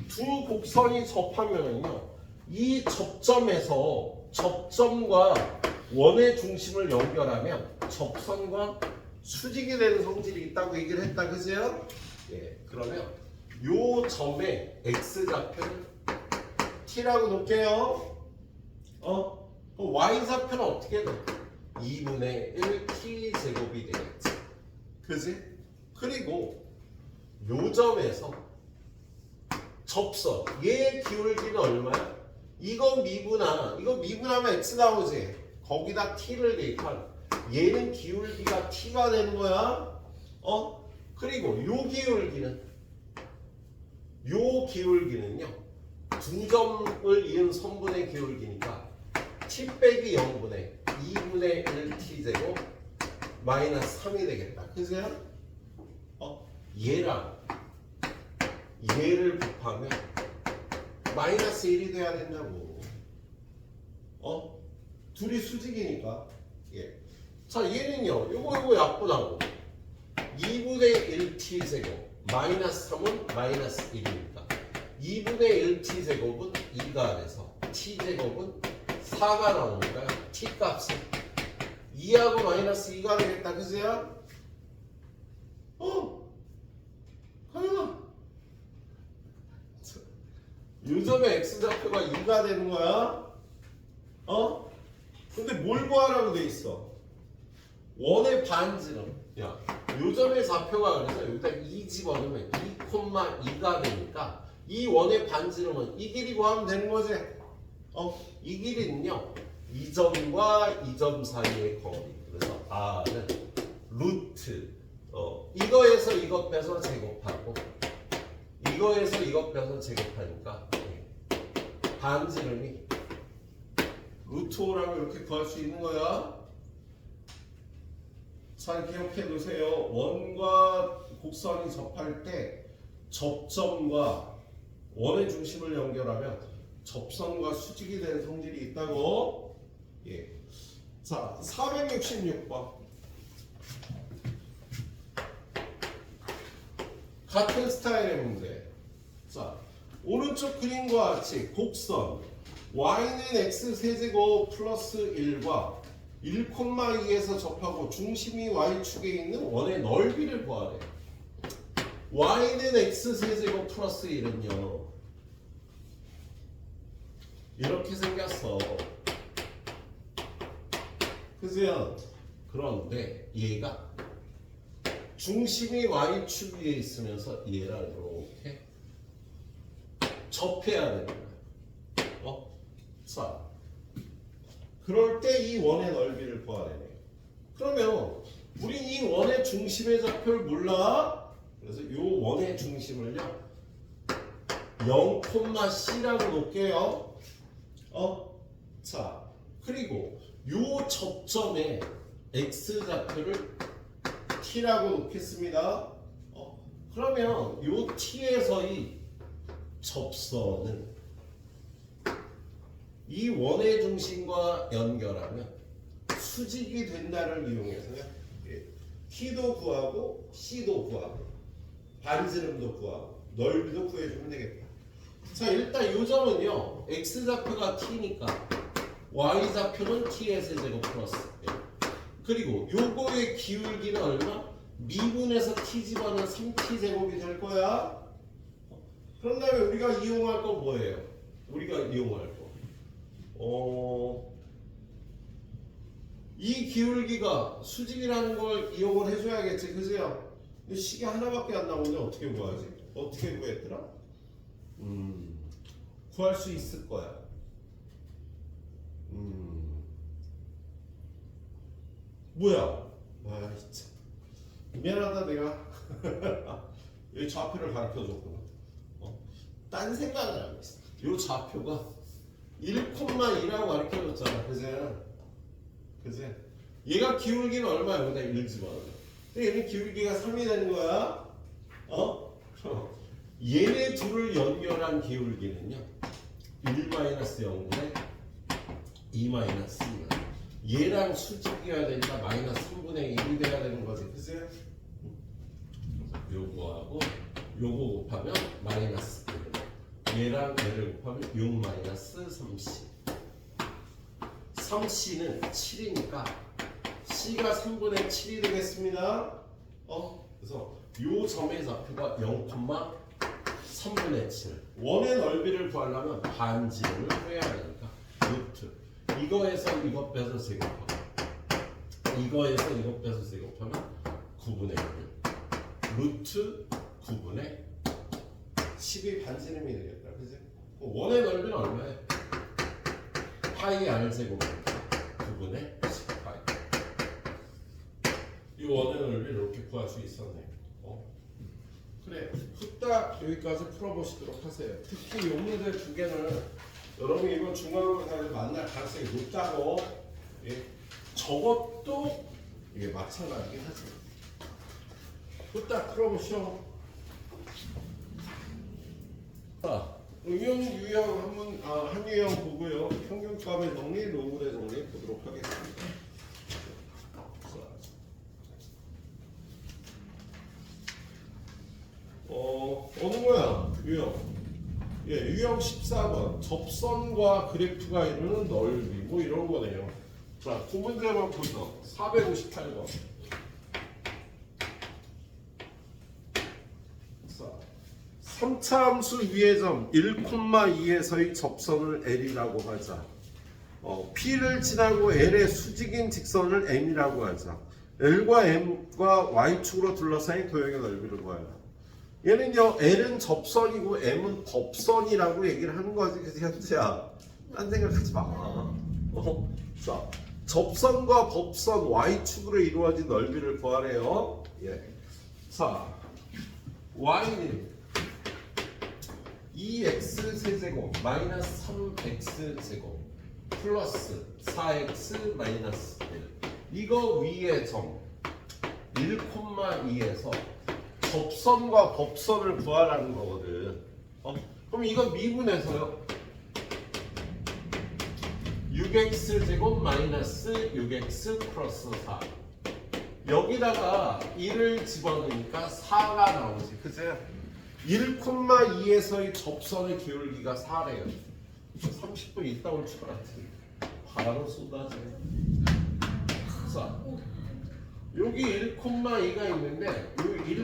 두 곡선이 접하면요, 이 접점에서 접점과 원의 중심을 연결하면 접선과 수직이 되는 성질이 있다고 얘기를 했다, 그죠? 그러면 요 점에 x 좌표를 t라고 놓을게요. 그럼 y 좌표는 어떻게 돼? 2분의 1 t 제곱이 되겠지. 그지? 그리고 요 점에서 접선 얘의 기울기는 얼마야? 이거 미분하면 x 나오지. 거기다 t를 대입하면 얘는 기울기가 t가 되는 거야. 그리고 요 기울기는요 두 점을 이은 선분의 기울기니까 t 빼기 0분의 2분의 1 t 제곱 마이너스 3이 되겠다. 그죠? 얘랑 얘를 곱하면 마이너스 1이 돼야 된다고. 둘이 수직이니까. 자, 얘는요 요거 약분하고 2분의 1 t 제곱 마이너스 3은 마이너스 1이니까 2분의 1 t 제곱은 2가 돼서 t 제곱은 4가 나오니까 t 값은 2하고 마이너스 2가 되겠다. 그죠? 하연아, 요점의 x좌표가 2가 되는 거야. 근데 뭘 구하라고 돼 있어? 원의 반지름. 야, 요점의 좌표가 그래서 여기다 2 집어넣으면 2,2가 되니까 이 원의 반지름은 이 길이 구하면 되는 거지. 이 길이는요 이 점과 이 점 사이의 거리. 그래서 r은 루트 이거에서 이것 빼서 제곱하고 이거에서 이것 빼서 제곱하니까 반지름이 루트 5라고 이렇게 구할 수 있는 거야. 잘 기억해 두세요. 원과 곡선이 접할 때 접점과 원의 중심을 연결하면 접선과 수직이 되는 성질이 있다고. 자, 466번. 같은 스타일의 문제. 자, 오른쪽 그림과 같이 곡선 y는 x 세제곱 플러스 1과 1,2에서 접하고 중심이 y축에 있는 원의 넓이를 구하래. y는 x 세제곱 플러스 1은요 이렇게 생겼어. 그죠? 그런데 얘가 중심이 y축 위에 있으면서 얘랑 이렇게 접해야 되는 거야. 자, 그럴 때 이 원의 넓이를 구하래네. 그러면 우린 이 원의 중심의 좌표를 몰라. 그래서 이 원의 중심을요 0,c라고 놓을게요. 자, 그리고 요 접점에 x 좌표를 t라고 놓겠습니다. 그러면 요 t에서의 접선은 이 원의 중심과 연결하면 수직이 된다를 이용해서요 t도 구하고 c도 구하고 반지름도 구하고 넓이도 구해주면 되겠다. 자, 일단 이 점은요 x 좌표가 t니까 y 좌표는 t의 세제곱 플러스 1. 그리고 요거의 기울기는 얼마? 미분에서 t 집어넣은 3t 제곱이 될 거야. 그런 다음에 우리가 이용할 건 뭐예요? 우리가 이용할 거. 이 기울기가 수직이라는 걸 이용을 해줘야겠지, 그죠? 근데 시계 하나밖에 안 나오는데 어떻게 구하지? 어떻게 구했더라? 구할 수 있을 거야. 뭐야? 아, 진짜. 미안하다, 내가. 이 좌표를 가르쳐 줬구나. 딴 생각을 하고 있어. 이 좌표가 1,2라고 가르쳐 줬잖아. 그지? 얘가 기울기는 얼마야? 여기다 1 집어넣어. 근데 얘는 기울기가 3이 되는 거야. 얘네 둘을 연결한 기울기는요. 1-0분의 2-2야. 얘랑 수직이어야 되니까 마이너스 3분의 1이 돼야 되는 거지. 그치? 요거하고 요거 곱하면 마이너스 1. 얘랑 얘를 곱하면 6-3c. 3c는 7이니까 c가 3분의 7이 되겠습니다. 그래서 요 점의 좌표가 0,3분의 7. 원의 넓이를 구하려면 반지름을 해야 되니까 루트. 이거에서 이것 빼서 제곱하고 이거에서 이것 빼서 제곱하면 9분의 1. 루트 9분의 10이 반지름이 되겠다. 그지? 원의 넓이는 얼마야? 파이 r 제곱 9분의 10파이. 이 원의 넓이를 이렇게 구할 수 있었네. 그래, 후딱 여기까지 풀어보시도록 하세요. 특히 이 문제 두 개는 여러분이 이번 중간고사에서 만날 가능성이 높다고. 예. 저것도 이게 마찬가지긴 하지. 후딱 풀어보시오. 자, 응용 유형 한 유형 보고요. 평균값의 정리, 로그의 정리 보도록 하겠습니다. 어느 거야? 유형. 예, 유형 14번. 접선과 그래프가 이루는 넓이. 뭐 이런 거네요. 자, 두 문제만 보죠. 458번. 자, 3차 함수 위의 점 1,2에서의 접선을 L이라고 하자. P를 지나고 L의 수직인 직선을 M이라고 하자. L과 M과 Y축으로 둘러싸인 도형의 넓이를 구하라. 얘는요, L은 접선이고 M은 법선이라고 얘기를 하는 거지. 그래서 현재야, 딴 생각하지 마. 자, 접선과 법선 Y축으로 이루어진 넓이를 구하래요. 예. 자, Y는 2x 세제곱 마이너스 3x 제곱 플러스 4x 마이너스 1. 이거 위의 점 1,2에서 접선과 법선을 구하라는 거거든. 그럼 이거 미분해서요. 6x 제곱 마이너스 6x 플러스 4. 여기다가 1을 집어넣으니까 4가 나오지. 그치? 1,2에서의 접선의 기울기가 4래요. 30분 있다 올 줄 알았더니 바로 쏟아져. 자, 여기 1,2가 있는데 이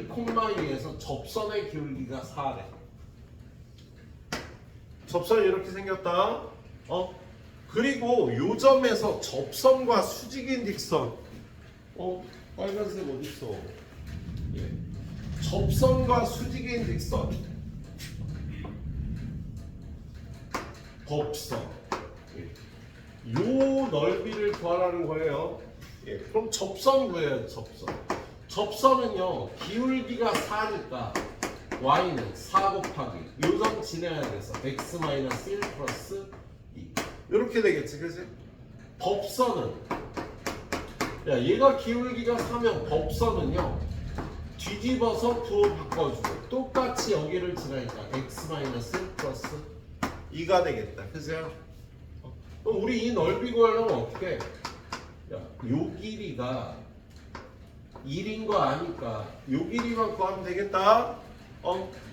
1,2에서 접선의 기울기가 4래. 접선이 이렇게 생겼다. 그리고 요 점에서 접선과 수직인 직선. 빨간색 어디 있어? 예. 접선과 수직인 직선. 법선. 예. 요 넓이를 구하라는 거예요. 예. 그럼 접선 구해요. 접선은요, 기울기가 4니까 y는 4 곱하기 요 점 지내야 돼서 x-1 플러스 2 이렇게 되겠지, 그치? 법선은 야, 얘가 기울기가 4면 법선은요, 뒤집어서 부호 바꿔주고 똑같이 여기를 지나니까 x-1 플러스 2가 되겠다, 그죠? 그럼 우리 이 넓이 구하려면 어떻게 해? 야, 요 길이가 1인 거 아니까 요 길이만 구하면 되겠다.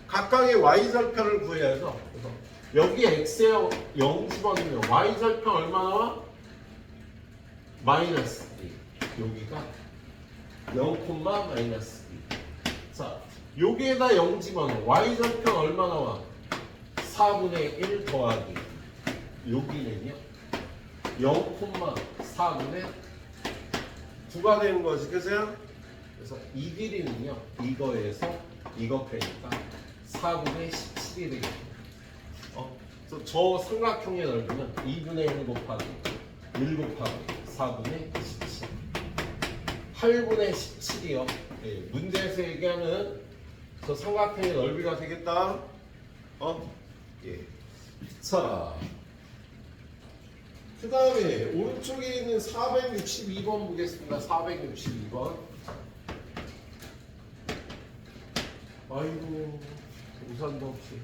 각각의 y절편을 구해야죠. 그래서 여기 x에 0 집어넣으면 y절편 얼마 나와? 마이너스 2. 여기가 0, 마이너스 2. 자, 여기에다 0 집어넣어. y절편 얼마 나와? 4분의 1 더하기 여기는요 0,4분의 9가 되는 거지, 그죠? 그래서 이 길이는요 이거에서 이거 빼니까 4분의 17이 되겠죠. 그래서 저 삼각형의 넓이는 2분의 1 곱하기 1 곱하기 4분의 17 8분의 17이요. 예, 문제에서 얘기하는 저 삼각형의 넓이가 되겠다. 예. 자, 그 다음에 오른쪽에 있는 462번 보겠습니다. 462번. 아이고, 우산도 없이.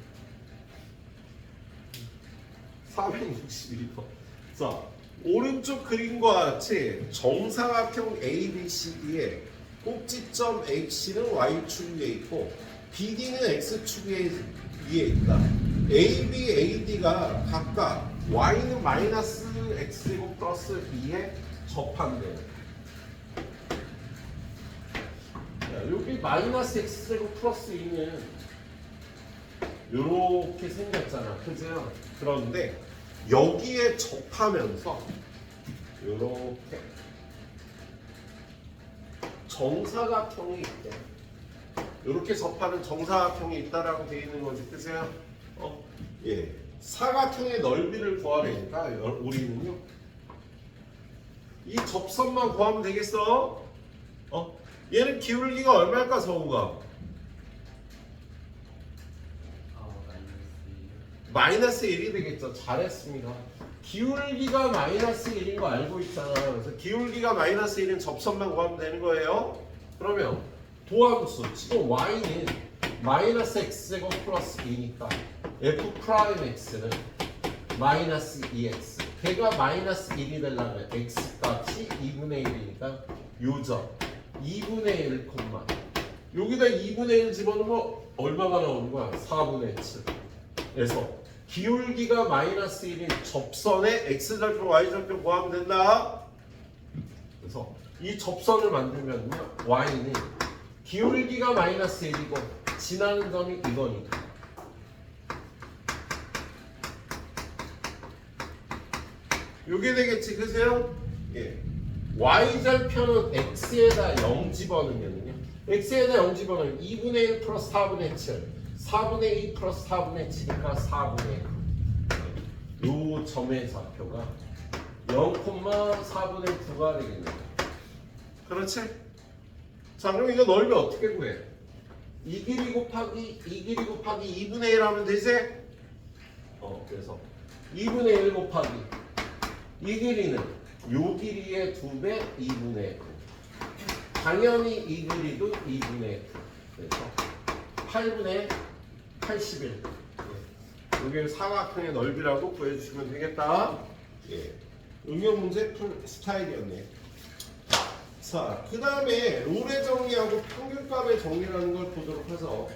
462번. 자, 오른쪽 그림과 같이 정사각형 ABCD에 꼭지점 HC는 Y축 위에 있고 BD는 X축 위에 있다. AB, AD가 각각 Y는 마이너스 X제곱 플러스 2에 접한대요. 여기 마이너스 X제곱 플러스 2는 이렇게 생겼잖아. 그죠? 그런데 여기에 접하면서 이렇게 정사각형이 있대. 이렇게 접하는 정사각형이 있다라고 되어 있는 거지, 그죠? 예. 사각형의 넓이를 구하려니까 우리는요 이 접선만 구하면 되겠어? 얘는 기울기가 얼마일까, 서우가? 마이너스 1이 되겠죠. 잘했습니다. 기울기가 마이너스 1인 거 알고 있잖아. 그래서 기울기가 마이너스 1인 접선만 구하면 되는 거예요. 그러면 도함수 지금 y는 마이너스 x제곱 플러스 2니까 f 프라임 x는 마이너스 2x. 걔가 마이너스 1이 되려면 x 값이 2분의 1이니까 요점 2분의 1 콤마 여기다 2분의 1 집어넣으면 얼마가 나오는 거야? 4분의 7. 그래서 기울기가 마이너스 1인 접선의 x절편 y절편 구하면 된다. 그래서 이 접선을 만들면 y는 기울기가 마이너스 1이고 지나는 점이 이거니까 요게 되겠지, 그세요? 예. y절편은 x에다 0 집어넣으면요 x에다 0 집어넣으면 2분의 1 플러스 4분의 7 4분의 2 플러스 4분의 7이니까 4분의 1. 요 점의 좌표가 0,4분의 9가 되겠네요. 그렇지? 자, 그럼 이거 넓이 어떻게 구해? 이 길이 곱하기 2분의 1 하면 되지? 그래서 2분의 1 곱하기 이 길이는 요 길이의 2배 2분의 1. 당연히 이 길이도 2분의 1. 그래서 8분의 81. 여기 사각형의 넓이라고 구해주시면 되겠다. 예. 응용 문제 풀 스타일이었네. 자, 그 다음에 롤의 정리하고 평균값의 정리라는 걸 보도록 하죠.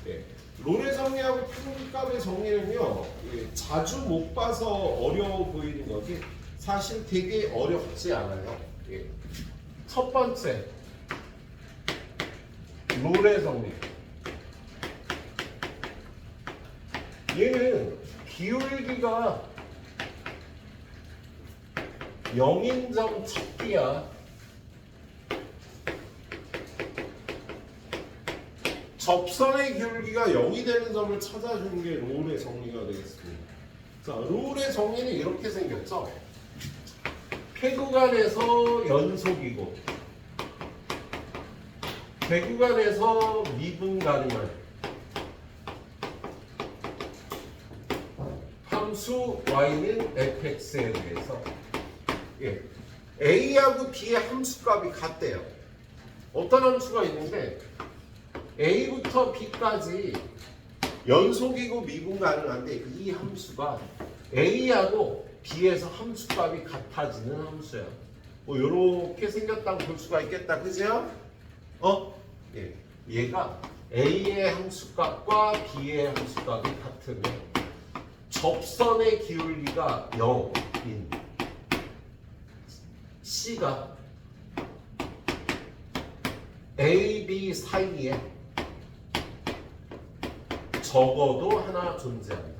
예. 롤의 정리하고 평균값의 정리는요, 예, 자주 못 봐서 어려워 보이는 거지 사실 되게 어렵지 않아요. 예. 첫 번째, 롤의 정리. 얘는 기울기가 0인 점 찾기야. 접선의 기울기가 0이 되는 점을 찾아주는 게 롤의 정리가 되겠습니다. 자, 롤의 정리는 이렇게 생겼죠. 폐구간에서 연속이고 배구간에서 미분간이면 함수 y는 fx에 대해서 a하고 b의 함수값이 같대요. 어떤 함수가 있는데 a부터 b까지 연속이고 미분 가능한데 이 함수가 a하고 b에서 함수값이 같아지는 함수예요. 뭐 이렇게 생겼다고 볼 수가 있겠다, 그죠? 예. 얘가 a의 함수값과 b의 함수값이 같으면 접선의 기울기가 0인 c가 A, B 사이에 적어도 하나 존재한다.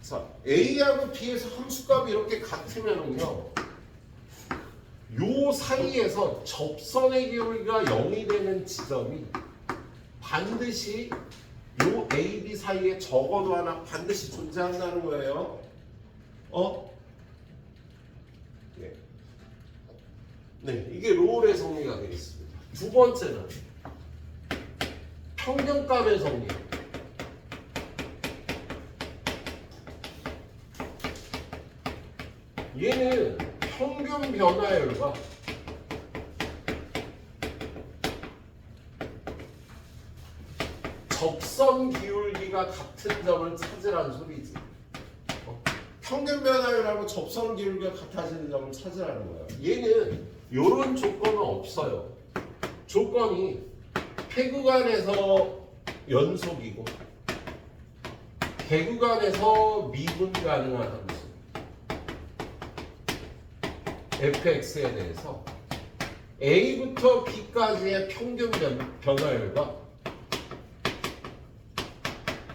자, A하고 B에서 함수값이 이렇게 같으면은요, 요 사이에서 접선의 기울기가 0이 되는 지점이 반드시 요 A, B 사이에 적어도 하나 반드시 존재한다는 거예요. 네. 네, 이게 롤의 정리가 되겠습니다. 두 번째는 평균값의 정리. 얘는 평균 변화율과 접선 기울기가 같은 점을 찾으라는 소리지. 평균 변화율하고 접선 기울기가 같아지는 점을 찾으라는 거예요. 얘는 이런 조건은 없어요. 조건이 폐구간에서 연속이고 개구간에서 미분 가능한 함수 fx에 대해서 a부터 b까지의 평균 변화율과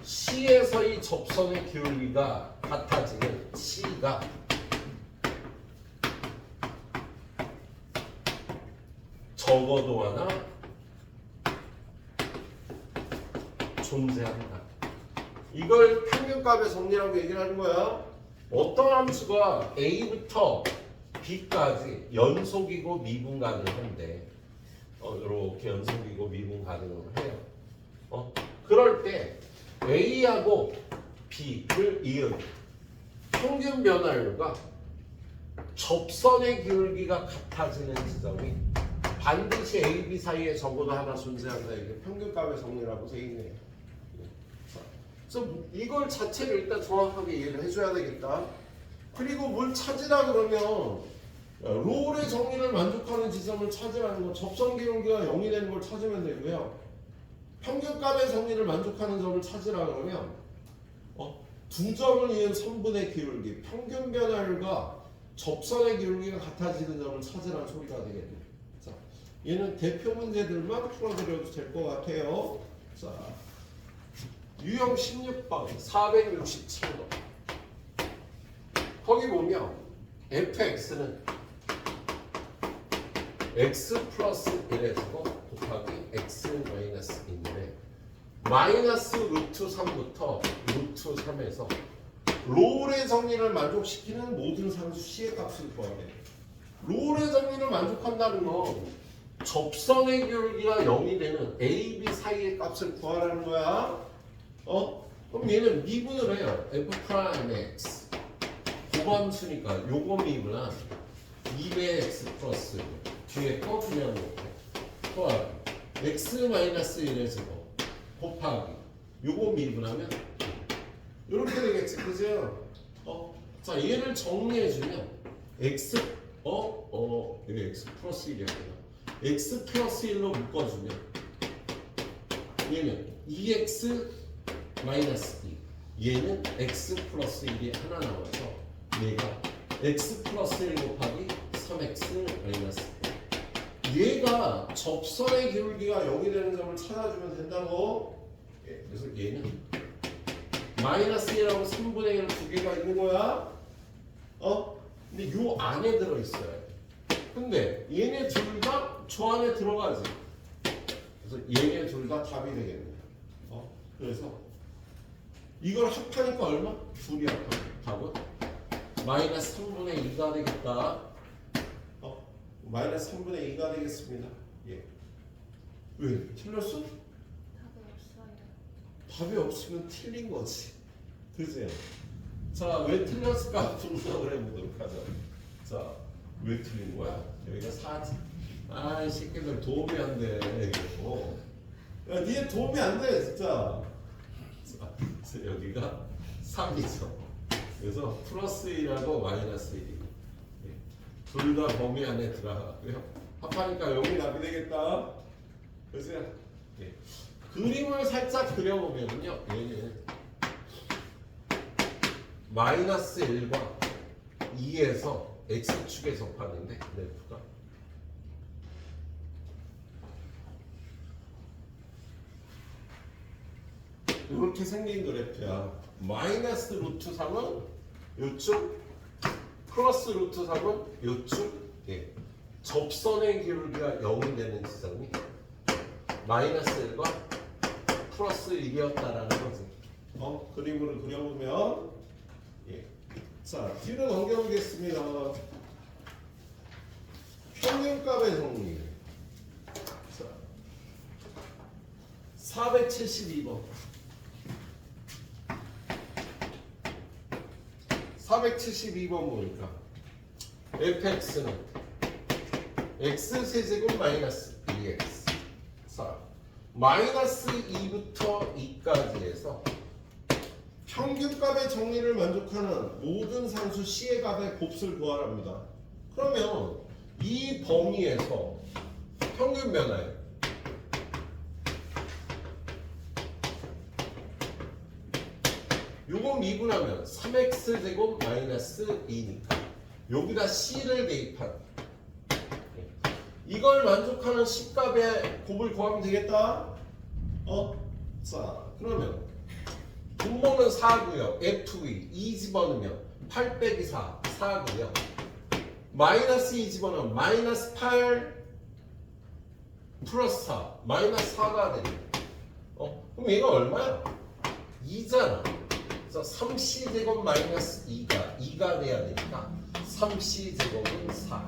C에서의 접선의 기울기가 같아지는 C가 적어도 하나 존재한다. 이걸 평균값의 정리라고 얘기를 하는 거야. 어떤 함수가 A부터 B까지 연속이고 미분 가능한데 이렇게 연속이고 미분 가능을 해요. 그럴 때 A하고 B를 이은 평균 변화율과 접선의 기울기가 같아지는 지점이 반드시 A, B 사이에 적어도 하나 존재한다. 이게 평균값의 정리라고 되어 있네요. 그래서 이걸 자체를 일단 정확하게 이해를 해줘야 되겠다. 그리고 뭘 찾으라 그러면 롤의 정리를 만족하는 지점을 찾으라는 거, 접선 기울기가 0이 되는 걸 찾으면 되고요. 평균값의 정리를 만족하는 점을 찾으라 그러면 두 점을 이은 선분의 기울기, 평균 변화율과 접선의 기울기가 같아지는 점을 찾으라는 소리가 되겠네요. 자, 얘는 대표 문제들만 풀어드려도 될 것 같아요. 자, 유형 16번 467번 거기 보면 fx는 x 플러스 1의 제곱 곱하기 x 마이너스 2인데 마이너스 루트 3부터 루트 3에서 롤의 정리를 만족시키는 모든 상수 C의 값을 구하래. 롤의 정리를 만족한다는 건 접선의 기울기가 0이 되는 A, B 사이의 값을 구하라는 거야. 그럼 얘는 미분을 해요. f 프라임 x 고함수니까 요거 미분한 2배 x 플러스 뒤에 거 그냥 놓고 x 마이너스 1의 제곱 곱하기 요거 미분하면 이렇게 되겠지, 그죠? 자, 얘를 정리해주면 x 여기 x 플러스 1이었구나. x 플러스 1로 묶어주면 얘는 2x 마이너스 2, 얘는 x 플러스 1이 하나 나와서 얘가 x 플러스 1 곱하기 3x 마이너스 1. 얘가 접선의 기울기가 0이 되는 점을 찾아주면 된다고. 그래서 얘는 마이너스 1하고 3분의 1 두 개가 있는 거야. 근데 요 안에 들어있어요. 근데 얘네 둘 다 저 안에 들어가지. 그래서 얘네 둘 다 답이 되겠네요. 그래서 이걸 합하니까 얼마? 둘이 합하니까 답은 마이너스 3분의 2가 되겠다. 마이너스 3분의 2가 되겠습니다. 예. 왜? 틀렸어? 답이 없어요. 답이 없으면 틀린 거지. 그죠? 자, 왜 틀렸을까 분석을 해보도록 하자. 자, 왜 틀린 거야? 여기가 4지. 아, 이 새끼들 도움이 안 돼. 이거. 야, 니네 도움이 안 돼, 진짜. 자, 그래서 여기가 3이죠. 그래서 플러스 1하고 마이너스 1이. 둘 다 범위 안에 들어가고요. 합하니까 0이 답이 되겠다. 그래서 그림을 살짝 그려보면요, 얘는 마이너스 1과 2에서 x축의 접하는데 그래프가 이렇게 생긴 그래프야. 마이너스 루트 3은 요쪽, 플러스 루트 3은 요쪽. 예. 접선의 기울기가 0이 되는 지점이 마이너스 1과 플러스 1이었다라는 거지. 그림으로 그려보면 예. 자, 뒤로 넘겨보겠습니다. 평균값의 정리. 자, 472번. 472번 보니까 fx는 x세제곱 마이너스 2x. 자, 마이너스 2부터 2까지 해서 평균값의 정리를 만족하는 모든 상수 c의 값의 곱을 구하랍니다. 그러면 이 범위에서 평균 변화에 요거 미분하면 3x제곱 마이너스 2니까 여기다 c를 대입한 이걸 만족하는 c값의 곱을 구하면 되겠다. 자, 그러면 분모는 4고요. F2 2 집어넣으면 8 빼기 4 4고요. 마이너스 2 집어넣으면 마이너스 8 플러스 4 마이너스 4가 됩니다. 그럼 얘가 얼마야? 2잖아. 그래서 3c제곱 마이너스 2가 돼야 되니까 3c제곱은 4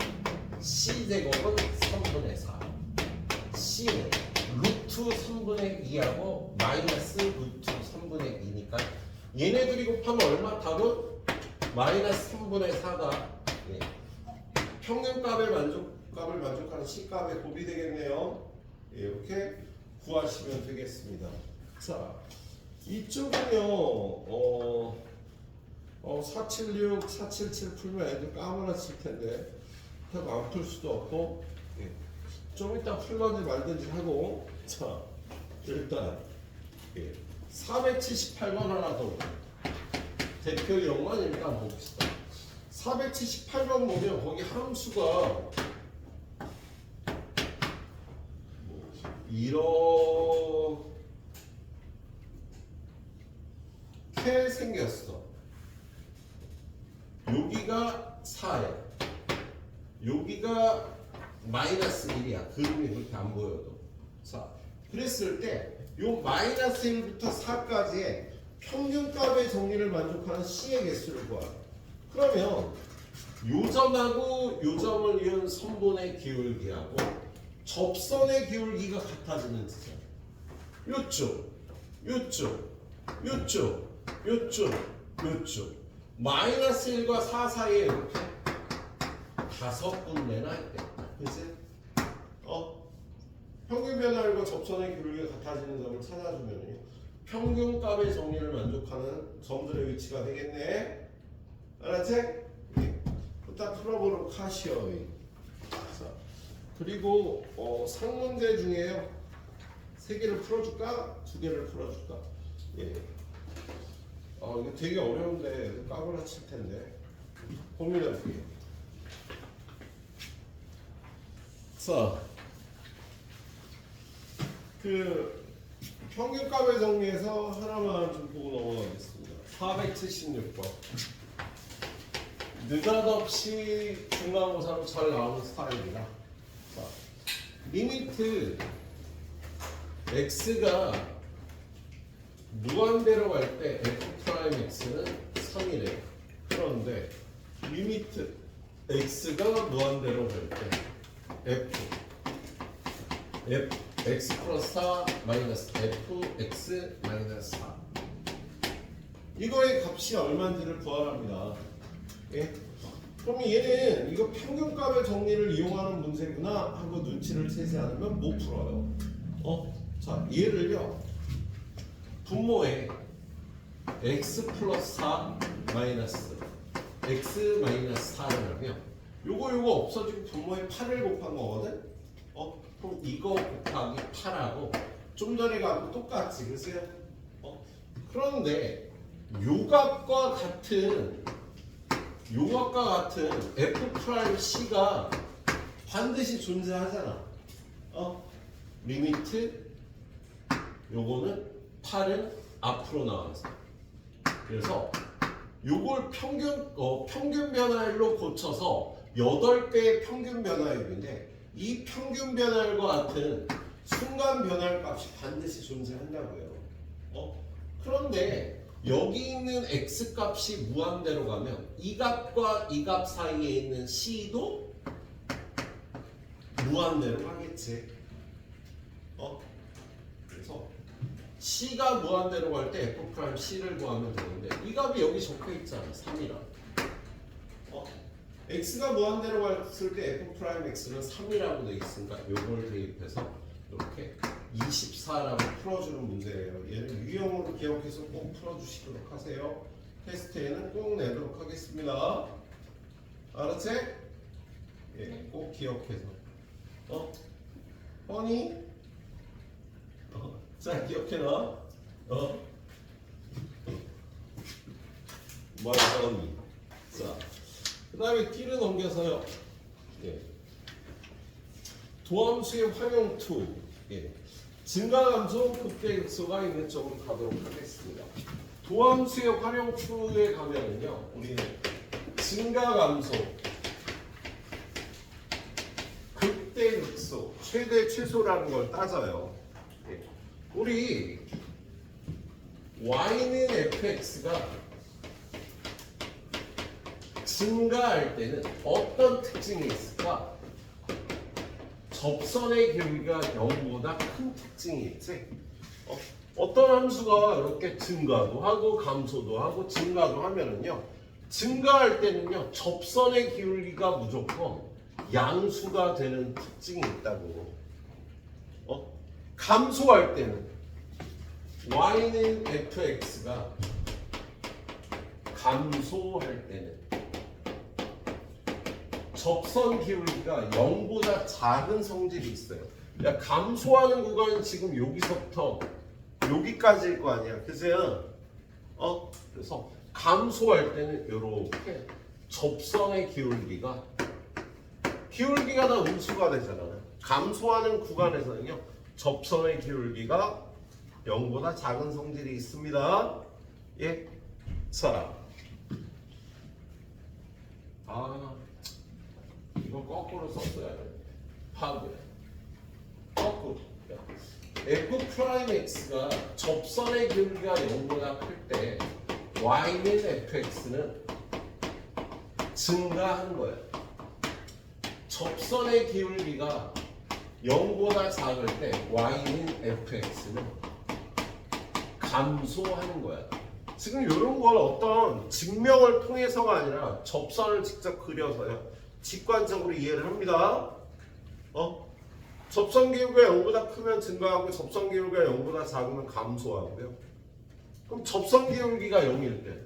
c제곱은 3분의 4 c는 루트 3분의 2하고 마이너스 루트 3분의 2니까 얘네들이 곱하면 얼마? 답은 마이너스 3분의 4가 예. 평균값을 만족하는 c값의 곱이 되겠네요. 예, 이렇게 구하시면 되겠습니다. 자, 이쪽은요 476, 477 풀면 애들 까무라칠 텐데 안 풀 수도 없고 예. 좀 이따 풀든지 말든지 하고 자 일단 예. 478번 하나 더 대표 영만이니까 한번 봅시다. 478번 보면 거기 함수가 이렇게 생겼어. 여기가 4야. 여기가 마이너스 1이야. 그림이 그렇게 안 보여도. 자, 그랬을 때 요 마이너스 1부터 4까지의 평균값의 정리를 만족하는 c의 개수를 구하. 그러면 요 점하고 요 점을 이은 선분의 기울기하고 접선의 기울기가 같아지는 지점. 요쪽, 요쪽, 요쪽, 요쪽, 요쪽. 마이너스 1과 4 사이에 이렇게 5군데나 있겠다. 그치? 평균 변화율과 접선의 기울기가 같아지는 점을 찾아주면 평균값의 정리를 만족하는 점들의 위치가 되겠네. 알았지? 딱 풀어보는 카시어의. 그리고 상문제 중에요. 3개를 풀어줄까? 2개를 풀어줄까? 예. 이거 되게 어려운데 까불어 칠 텐데 고민해볼게요. 자, 그 평균값을 정리해서 하나만 좀 보고 넘어가겠습니다. 476번. 느닷없이 중간고사로 잘 나오는 스타일이라. 자, 리미트 x가 무한대로 갈 때 f'x는 3이래요. 그런데 리미트 x가 무한대로 갈 때 x 플러스 4 마이너스 fx 마이너스 4 이거의 값이 얼마인지를 구하랍니다. 예? 그럼 얘는 이거 평균값의 정리를 이용하는 문제구나 하고 눈치를 채지 않으면 못 풀어요. 자, 얘를요 분모에 x 플러스 4 마이너스 x 마이너스 4를 하면 요거 없어지고 분모에 8을 곱한 거거든? 그럼 이거 곱하기 8하고 좀 전에 가고 똑같지, 그치? 그런데 요 값과 같은 요것과 같은 f 프라임 c가 반드시 존재하잖아. 리미트 요거는 8은 앞으로 나와서. 그래서 요걸 평균 변화율로 고쳐서 8개의 평균 변화율인데 이 평균 변화율과 같은 순간 변화율 값이 반드시 존재한다고요. 그런데 여기 있는 x 값이 무한대로 가면 이 값과 이 값 사이에 있는 c도 무한대로 가겠지. 그래서 c가 무한대로 갈 때 f 프라임 c를 구하면 되는데 이 값이 여기 적혀 있잖아. 3이라. x가 무한대로 갔을 때 f 프라임 x는 3이라고 돼 있으니까 요걸 대입해서 이렇게 24라고 풀어주는 문제예요. 얘를 유형으로 기억해서 꼭 풀어주시도록 하세요. 테스트에는 꼭 내도록 하겠습니다. 알았지? 예, 꼭 기억해서. 뻔히? 자, 기억해놔. 뻔히. 자, 그 다음에 T를 넘겨서요. 예. 도함수의 활용 2. 예. 증가 감소, 극대 극소가 있는 쪽으로 가도록 하겠습니다. 도함수의 활용 2에 가면은요, 우리는 증가 감소, 극대 극소, 최대 최소라는 걸 따져요. 예. 우리 y는 fx가 증가할 때는 어떤 특징이 있을까? 접선의 기울기가 0보다 큰 특징이 있지. 어떤 함수가 이렇게 증가도 하고 감소도 하고 증가도 하면은요, 증가할 때는요 접선의 기울기가 무조건 양수가 되는 특징이 있다고. 감소할 때는 y는 fx가 감소할 때는 접선 기울기가 0보다 작은 성질이 있어요. 야, 감소하는 구간은 지금 여기서부터 여기까지일 거 아니야. 그죠? 그래서 감소할 때는 이렇게 접선의 기울기가 다 음수가 되잖아. 감소하는 구간에서는요 접선의 기울기가 0보다 작은 성질이 있습니다. 예. 자, 이거 거꾸로 썼어야 돼. 파괴. 거꾸로. f 프라임 x가 접선의 기울기가 0보다 클 때 y는 fx는 증가하는 거야. 접선의 기울기가 0보다 작을 때 y는 fx는 감소하는 거야. 지금 이런 걸 어떤 증명을 통해서가 아니라 접선을 직접 그려서요 직관적으로 이해를 합니다. 접선 기울기가 0보다 크면 증가하고 접선 기울기가 0보다 작으면 감소하고요. 그럼 접선 기울기가 0일 때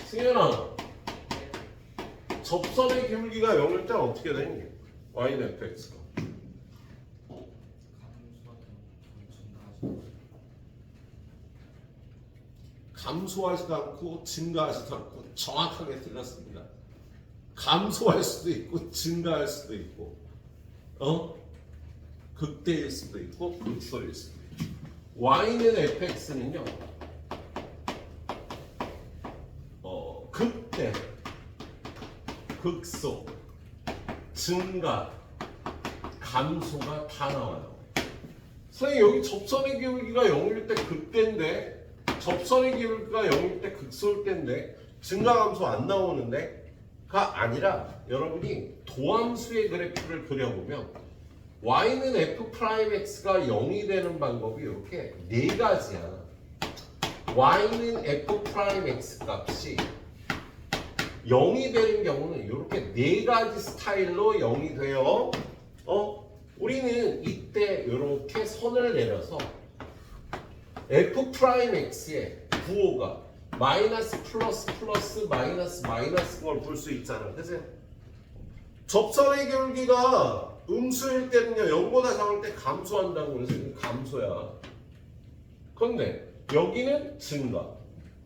승현아, 접선의 기울기가 0일 때 어떻게 되니? y는 fx가 감소하지도 않고 증가하지도 않고 정확하게 틀렸습니다. 감소할 수도 있고 증가할 수도 있고 극대일 수도 있고 극소일 수도 있고. y는 fx는요 극대, 극소, 증가, 감소가 다 나와요. 선생님 여기 접선의 기울기가 0일 때 극대인데 접선의 기울기가 0일 때 극소일 때인데 증가 감소 안 나오는데 가 아니라 여러분이 도함수의 그래프를 그려보면 y는 f 프라임 x가 0이 되는 방법이 이렇게 네 가지야. y는 f 프라임 x 값이 0이 되는 경우는 이렇게 네 가지 스타일로 0이 돼요. 우리는 이때 이렇게 선을 내려서 f 프라임 x의 부호가 마이너스 플러스 플러스 마이너스 마이너스 걸 볼 수 있잖아. 그치? 접선의 기울기가 음수일 때는요 0보다 작을 때 감소한다고 그래서 이건 감소야. 그런데 여기는 증가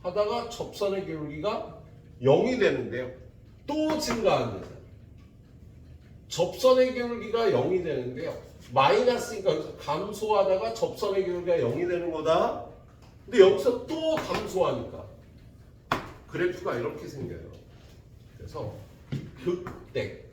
하다가 접선의 기울기가 0이 되는데요. 또 증가합니다. 접선의 기울기가 0이 되는데요. 마이너스니까 감소하다가 접선의 기울기가 0이 되는 거다. 근데 여기서 또 감소하니까 그래프가 이렇게 생겨요. 그래서 극대,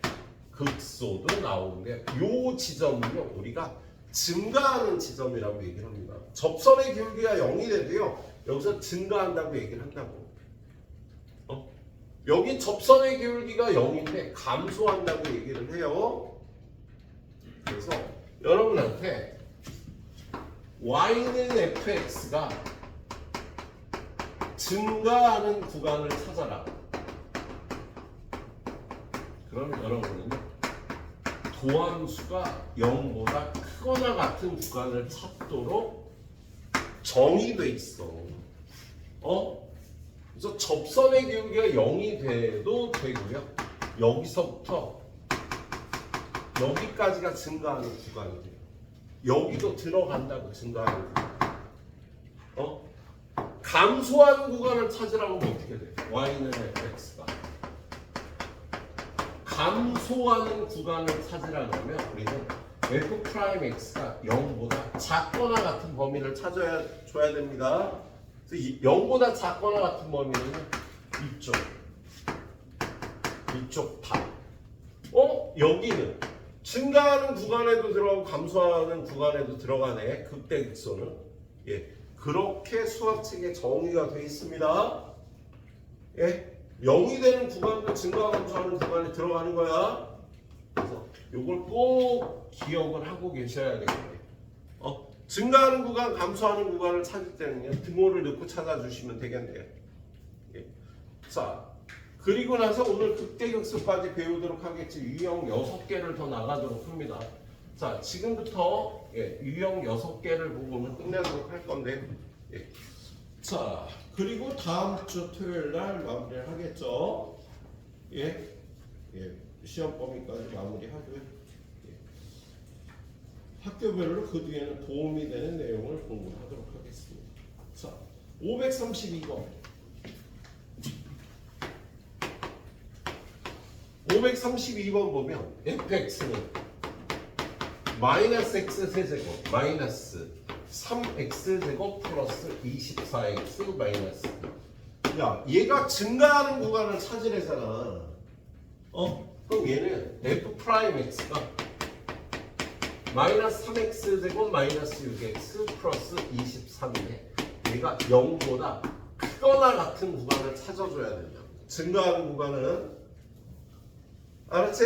극소도 나오는데 이 지점은요 우리가 증가하는 지점이라고 얘기를 합니다. 접선의 기울기가 0이 돼도요 여기서 증가한다고 얘기를 한다고. 여기 접선의 기울기가 0인데 감소한다고 얘기를 해요. 그래서 여러분한테 y는 fx가 증가하는 구간을 찾아라. 그러면 여러분은요 도함수가 0보다 크거나 같은 구간을 찾도록 정의돼 있어. 그래서 접선의 기울기가 0이 돼도 되고요. 여기서부터 여기까지가 증가하는 구간이 돼요. 여기도 들어간다고 증가하는 구간. 감소하는 구간을 찾으라고 하면 어떻게 돼요? y는 fx가 감소하는 구간을 찾으라면 우리는 f'x가 0보다 작거나 같은 범위를 줘야 됩니다. 그래서 0보다 작거나 같은 범위는 이쪽 탑. 여기는 증가하는 구간에도 들어가고 감소하는 구간에도 들어가네. 극대극소는. 예, 그렇게 수학책에 정의가 되어 있습니다. 예, 0이 되는 구간도 증가하고 감소하는 구간에 들어가는 거야. 그래서 이걸 꼭 기억을 하고 계셔야 되겠네요. 증가하는 구간, 감소하는 구간을 찾을 때는요 등호를 넣고 찾아주시면 되겠네요. 예. 자, 그리고 나서 오늘 극대극소까지 배우도록 하겠지. 유형 6개를 더 나가도록 합니다. 자, 지금부터 유형 6개를 보고는 끝내도록 할 건데, 예. 자, 그리고 다음 주 토요일 날 마무리를 하겠죠. 예, 시험 범위까지 마무리하고요. 학교별로 그 뒤에는 도움이 되는 내용을 공부하도록 하겠습니다. 자, 532번. 532번 보면 fx는 마이너스 x 세제곱 마이너스 3x제곱 플러스 24x 마이너스. 야, 얘가 증가하는 구간을 찾으래잖아. 그럼 얘는 f'x가 마이너스 3x제곱 마이너스 6x 플러스 23인데 얘가 0보다 크거나 같은 구간을 찾아줘야 된다. 증가하는 구간은 알았지?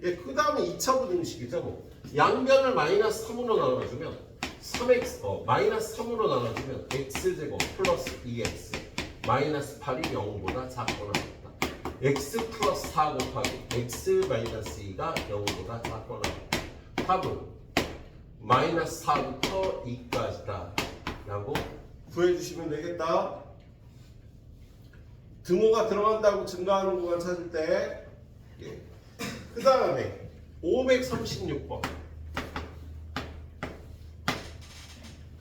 예, 그 다음에 2차 부등식이죠. 뭐. 양변을 마이너스 3으로 나눠주면 3x 마이너스 3으로 나눠주면 x제곱 플러스 2x 마이너스 8이 0보다 작거나 같다. x 플러스 4 곱하기 x 마이너스 2가 0보다 작거나 같다. 답은 마이너스 4부터 2까지다 라고 구해주시면 되겠다. 등호가 들어간다고 증가하는 구간 찾을 때. 예. 그 다음에 536번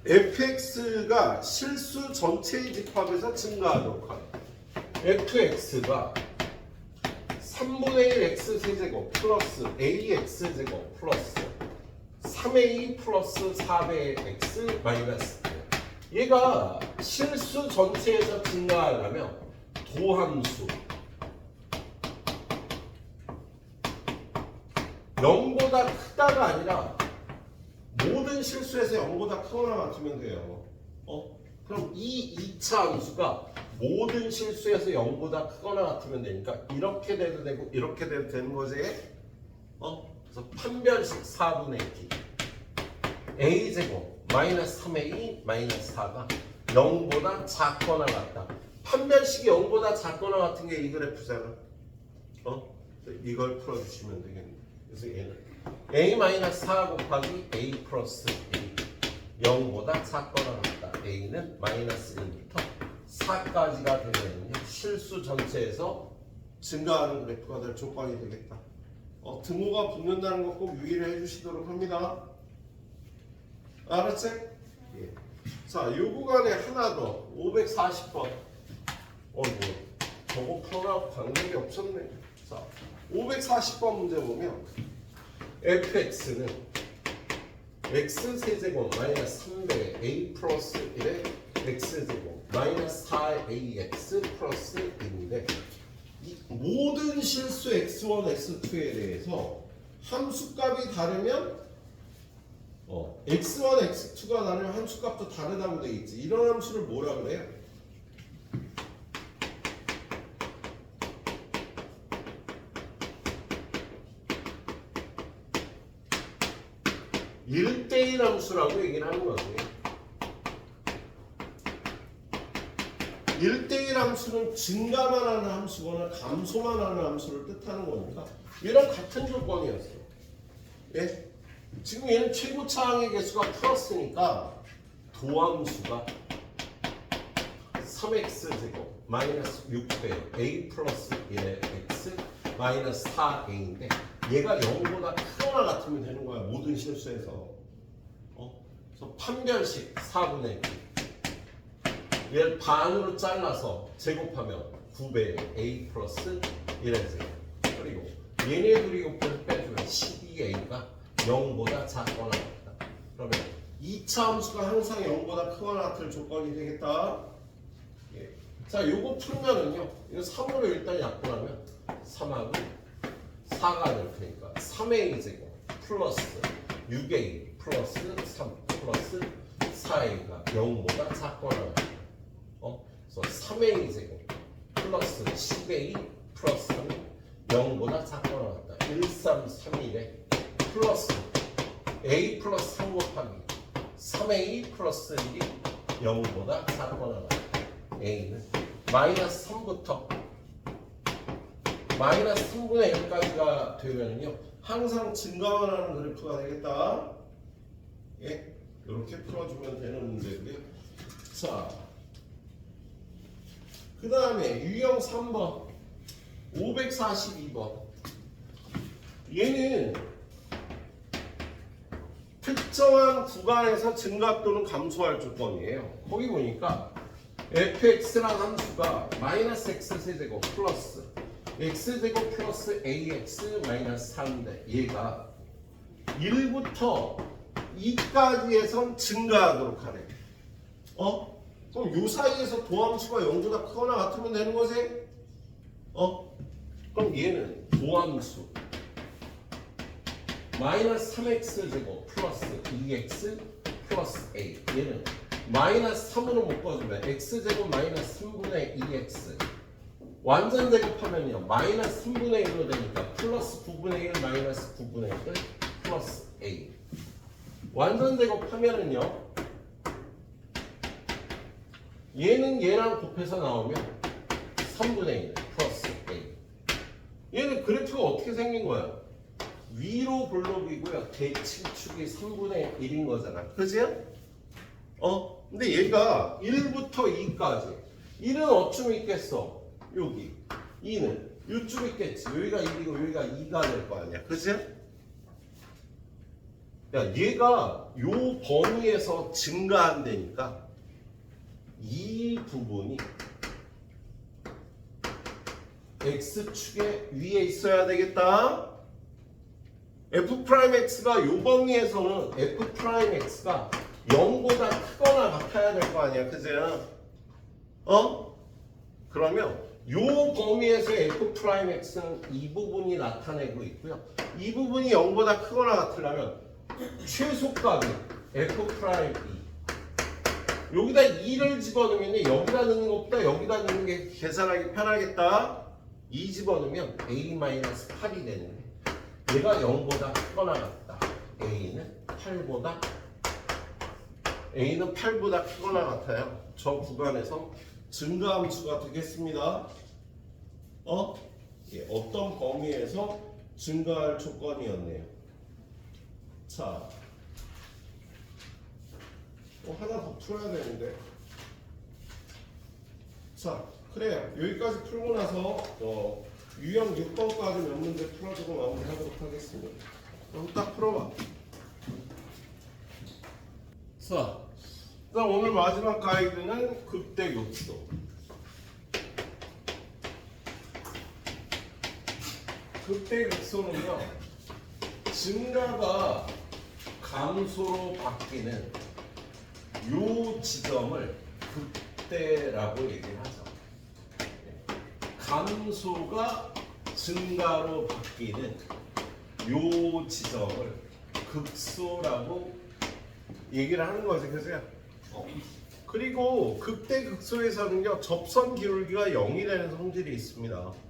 fx가 실수 전체의 집합에서 증가하도록 하다. fx가 3분의 1 x 세제곱 플러스 ax 제곱 플러스 3a 플러스 4배 x 마이너스. 얘가 실수 전체에서 증가하려면 도함수 0보다 크다가 아니라 모든 실수에서 0보다 크거나 같으면 돼요. 그럼 이 2차 함수가 모든 실수에서 0보다 크거나 같으면 되니까 이렇게 돼도 되고 이렇게 돼도 되는 거지. 그래서 판별식 4분의 2 a제곱 마이너스 3a 마이너스 4가 0보다 작거나 같다. 판별식이 0보다 작거나 같은 게 이 그래프잖아. 이걸 풀어주시면 되겠네. 그래서 얘는 a 마이너스 4 곱하기 a 플러스 a 0보다 작거나 같다. a는 마이너스 1부터 4까지가 되면 실수 전체에서 증가하는 그래프가 될 조건이 되겠다. 등호가 붙는다는 거 꼭 유의를 해주시도록 합니다. 알았지? 예. 자, 요 구간에 하나 더 540번. 저거 풀어라 관계가 없었네. 자, 540번 문제 보면 fx는 x 세제곱 마이너스 3배 a 플러스 1의 x제곱 마이너스 4ax 플러스 1인데 이 모든 실수 x1, x2에 대해서 함수값이 다르면 x1, x2가 다르면 함수값도 다르다고 돼 있지. 이런 함수를 뭐라 그래요? 일대일 함수라고 얘기를 하는 거지. 1대1 함수는 증가만 하는 함수거나 감소만 하는 함수를 뜻하는 거니까 얘랑 같은 조건이었어. 예? 지금 얘는 최고차항의 개수가 플러스니까 도함수가 3x제곱 마이너스 6배 a 플러스 1의 x 마이너스 4a인데 얘가 0보다 크거나 같으면 되는 거야. 모든 실수에서. 그래서 판별식 4분의 2 얘를 반으로 잘라서 제곱하면 9배 a 플러스 1의 제곱 그리고 얘네 둘이 곱해서 빼주면 12a가 0보다 작거나 같다. 그러면 2차 함수가 항상 0보다 크거나 같을 조건이 되겠다. 예. 자, 요거 풀면은요. 이거 3으로 일단 약분하면 3하고 4가 될 테니까 3a 제곱 플러스 6a 플러스 3 플러스 4a가 0보다 작거나 같다. 그래서 3a 제곱 플러스 10a 플러스 3이 0보다 작거나 같다. 1, 3, 3, 1에 플러스 a 플러스 3 곱하기 3a 플러스 1이 0보다 작거나 같다. a는 마이너스 3부터 마이너스 3분의 1까지가 되면요 항상 증가만 하는 그래프가 되겠다. 예, 이렇게 풀어주면 되는 문제고요. 자, 그 다음에 유형 3번 542번 얘는 특정한 구간에서 증가 또는 감소할 조건이에요. 거기 보니까 fx라는 함수가 마이너스 x 세제곱 플러스 x제곱 플러스 ax 마이너스 4인데 얘가 1부터 2까지에선 증가하도록 하래. 그럼 요 사이에서 도함수가 0보다 크거나 같으면 되는 거지? 그럼 얘는 도함수 마이너스 3x 제곱 플러스 2x 플러스 a 얘는 마이너스 3으로 묶어주면 x제곱 마이너스 3분의 2x 완전 제곱하면요 마이너스 3분의 1로 되니까 플러스 9분의 1 마이너스 9분의 1 플러스 a 완전 제곱하면은요 얘는 얘랑 곱해서 나오면 3분의 1 플러스 a 얘는 그래프가 어떻게 생긴 거야? 위로 볼록이고요 대칭축이 3분의 1인 거잖아. 그지? 근데 얘가 1부터 2까지 1은 어쯤 있겠어? 여기 2는 요쯤 있겠지. 여기가 1이고 여기가 2가 될 거 아니야. 그지? 야, 얘가 요 범위에서 증가한다니까 이 부분이 x축의 위에 있어야 되겠다. f'x가 요 범위에서는 f'x가 0보다 크거나 같아야 될 거 아니야. 그죠? 그러면 요 범위에서의 f'x는 이 부분이 나타내고 있고요. 이 부분이 0보다 크거나 같으려면 최소값이 f'E 여기다 2를 집어넣으면 여기다 넣는 것보다 여기다 넣는 게 계산하기 편하겠다. 2 집어넣으면 a-8이 되는데 얘가 0보다 크거나 같다. a는 8보다 크거나 같아요. 저 구간에서 증가함수가 되겠습니다. 예, 어떤 범위에서 증가할 조건이었네요. 자, 하나 더 풀어야 되는데. 자, 그래요. 여기까지 풀고 나서 유형 6번까지 몇 문제 풀어주고 마무리하도록 하겠습니다. 그럼 딱 풀어봐. 자, 일단 오늘 마지막 가이드는 극대극소. 극대극소는요 증가가 감소로 바뀌는 요 지점을 극대라고 얘기를 하죠. 감소가 증가로 바뀌는 요 지점을 극소라고 얘기를 하는 거지, 그죠? 그리고 극대극소에서는요 접선 기울기가 0이 되는 성질이 있습니다.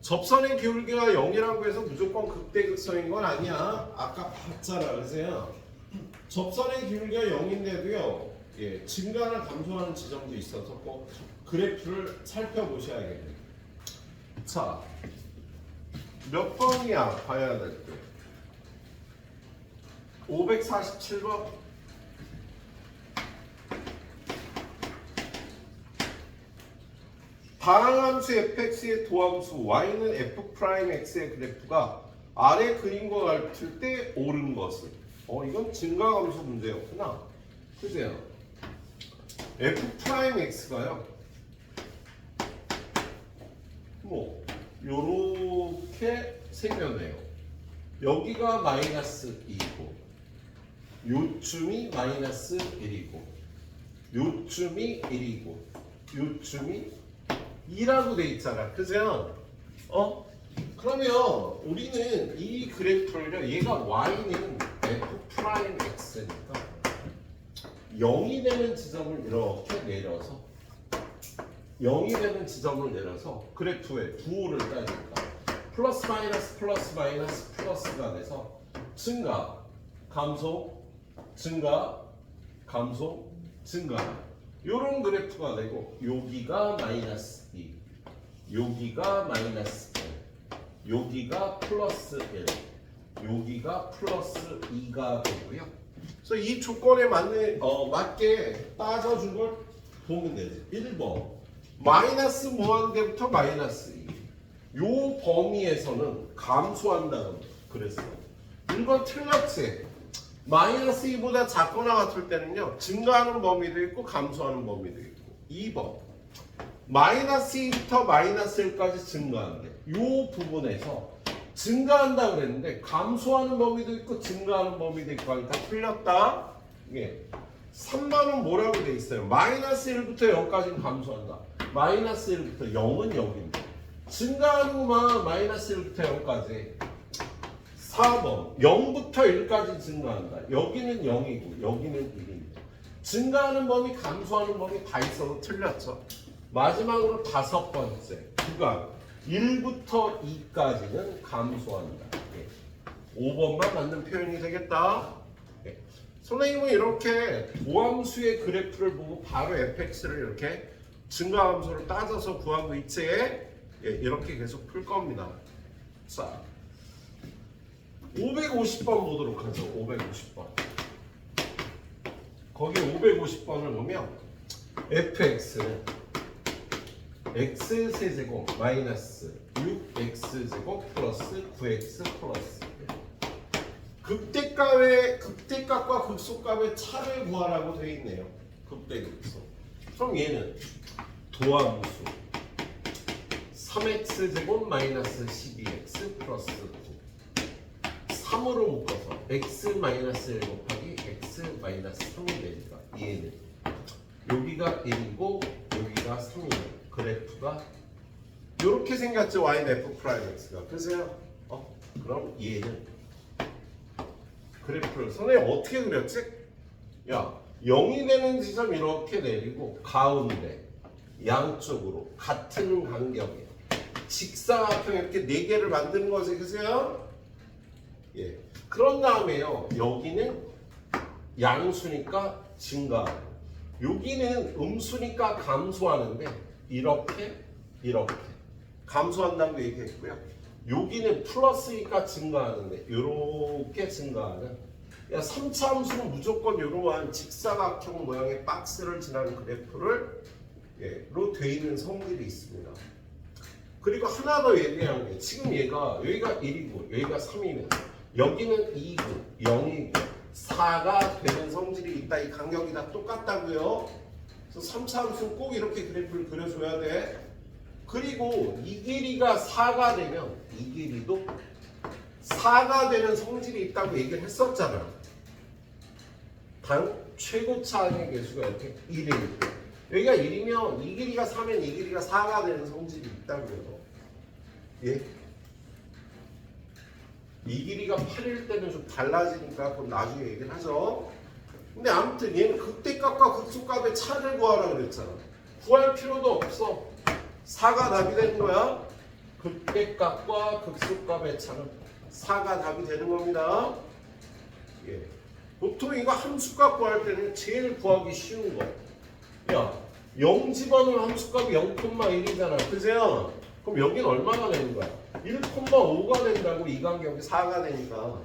접선의 기울기가 0이라고 해서 무조건 극대극소인 건 아니야. 아까 봤잖아, 그죠? 접선의 기울기가 0인데도요 예, 증가나 감소하는 지점도 있어서 꼭 그래프를 살펴보셔야겠네요. 자, 몇 번이야 봐야 될 때? 547번. 다항함수 fx의 도함수 y는 f'x의 그래프가 아래 그림과 같을 때 옳은 것은 이건 증가감소 문제였구나. 그죠? f'x가요 뭐 요렇게 생겼네요. 여기가 마이너스 2고 요쯤이 마이너스 1이고 요쯤이 1이고 요쯤이 2라고 돼 있잖아. 그죠? 그러면 우리는 이 그래프를요 얘가 y는 f'x니까 0이 되는 지점을 이렇게 내려서 0이 되는 지점을 내려서 그래프의 부호를 따니까 플러스 마이너스 플러스 마이너스 플러스가 돼서 증가, 감소, 증가, 감소, 증가 요런 그래프가 되고 여기가 마이너스 2 여기가 마이너스 1 여기가 플러스 1 여기가 플러스 2가 되고요. 그래서 이 조건에 맞게 따져준 걸 보면 되지. 1번 마이너스 무한대부터 마이너스 2 요 범위에서는 감소한다는 그랬어. 1번 틀렸지. 마이너스 2보다 작거나 같을 때는요 증가하는 범위도 있고 감소하는 범위도 있고. 2번 마이너스 2부터 마이너스 1까지 증가한대. 요 부분에서 증가한다 그랬는데 감소하는 범위도 있고 증가하는 범위도 있고 하니까 틀렸다. 예. 3번은 뭐라고 돼 있어요? 마이너스 1부터 0까지는 감소한다. 마이너스 1부터 0은 0인데 증가하는구만. 마이너스 1부터 0까지. 4번 0부터 1까지 증가한다. 여기는 0이고 여기는 1입니다. 증가하는 범위 감소하는 범위 다 있어도 틀렸죠. 마지막으로 5번째 구간 1부터 2까지는 감소한다. 5번만 맞는 표현이 되겠다. 선생님은 이렇게 도함수의 그래프를 보고 바로 fx를 이렇게 증가함수를 따져서 구하고 있지. 이렇게 계속 풀 겁니다. 자, 550번 보도록 하죠. 550번. 거기 550번을 보면 fx는 x 세제곱 마이너스 6x제곱 플러스 9x 플러스 극대값과 극소값의 차를 구하라고 되어 있네요. 극대극소. 그럼 얘는 도함수 3x제곱 마이너스 12x 플러스 9 3으로 묶어서 x 마이너스 1 곱하기 x 마이너스 3이 되니까 얘는 여기가 1이고 여기가 3이에요. 그래프가 이렇게 생겼죠. y는 f'x가. 그래서요. 그럼 얘는 그래프를 선생님 어떻게 그렸지? 야, 0이 되는 지점 이렇게 내리고 가운데 양쪽으로 같은 간격에 직사각형 이렇게 4개를 만드는 거지. 그죠? 예. 그런 다음에요. 여기는 양수니까 증가하고 여기는 음수니까 감소하는데 이렇게 감소한다고 얘기했고요. 여기는 플러스니까 증가하는데 이렇게 증가하는. 야, 3차 함수는 무조건 이러한 직사각형 모양의 박스를 지나는 그래프를 로 돼 있는 성질이 있습니다. 그리고 하나 더 얘기한 게 지금 얘가 여기가 1이고 여기가 3이면 여기는 2고 0이고 4가 되는 성질이 있다. 이 간격이 다 똑같다고요. 그래서 3차 함수는 꼭 이렇게 그래프를 그려줘야 돼. 그리고 이 길이가 4가 되면 이 길이도 4가 되는 성질이 있다고 얘기를 했었잖아. 단 최고차항의 개수가 이렇게 1이니까 여기가 1이면 이 길이가 4면 이 길이가 4가 되는 성질이 있다고요. 예? 이 길이가 8일 때는 좀 달라지니까 그럼 나중에 얘기를 하죠. 근데 아무튼 얘는 극대값과 극소값의 차를 구하라 그랬잖아. 구할 필요도 없어. 4가 답이 되는 거야. 극대값과 극소값의 차는 4가 답이 되는 겁니다. 예. 보통 이거 함수값 구할 때는 제일 구하기 쉬운 거. 야, 0 집어넣으면 함수값이 0,1이잖아. 그죠? 그럼 여기는 얼마가 되는 거야? 1,5가 된다고 이 간격이 4가 되니까.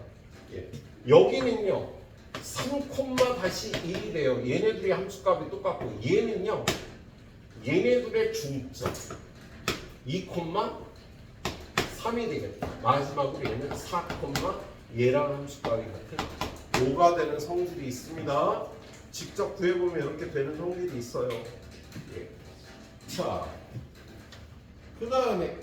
예. 여기는요. 3,1이 돼요. 얘네들이 함수값이 똑같고 얘는요. 얘네들의 중점 2,3이 되겠다. 마지막으로 얘는 4, 얘랑 함수값이 같은 5가 되는 성질이 있습니다. 직접 구해보면 이렇게 되는 성질이 있어요. 예. 자, 그 다음에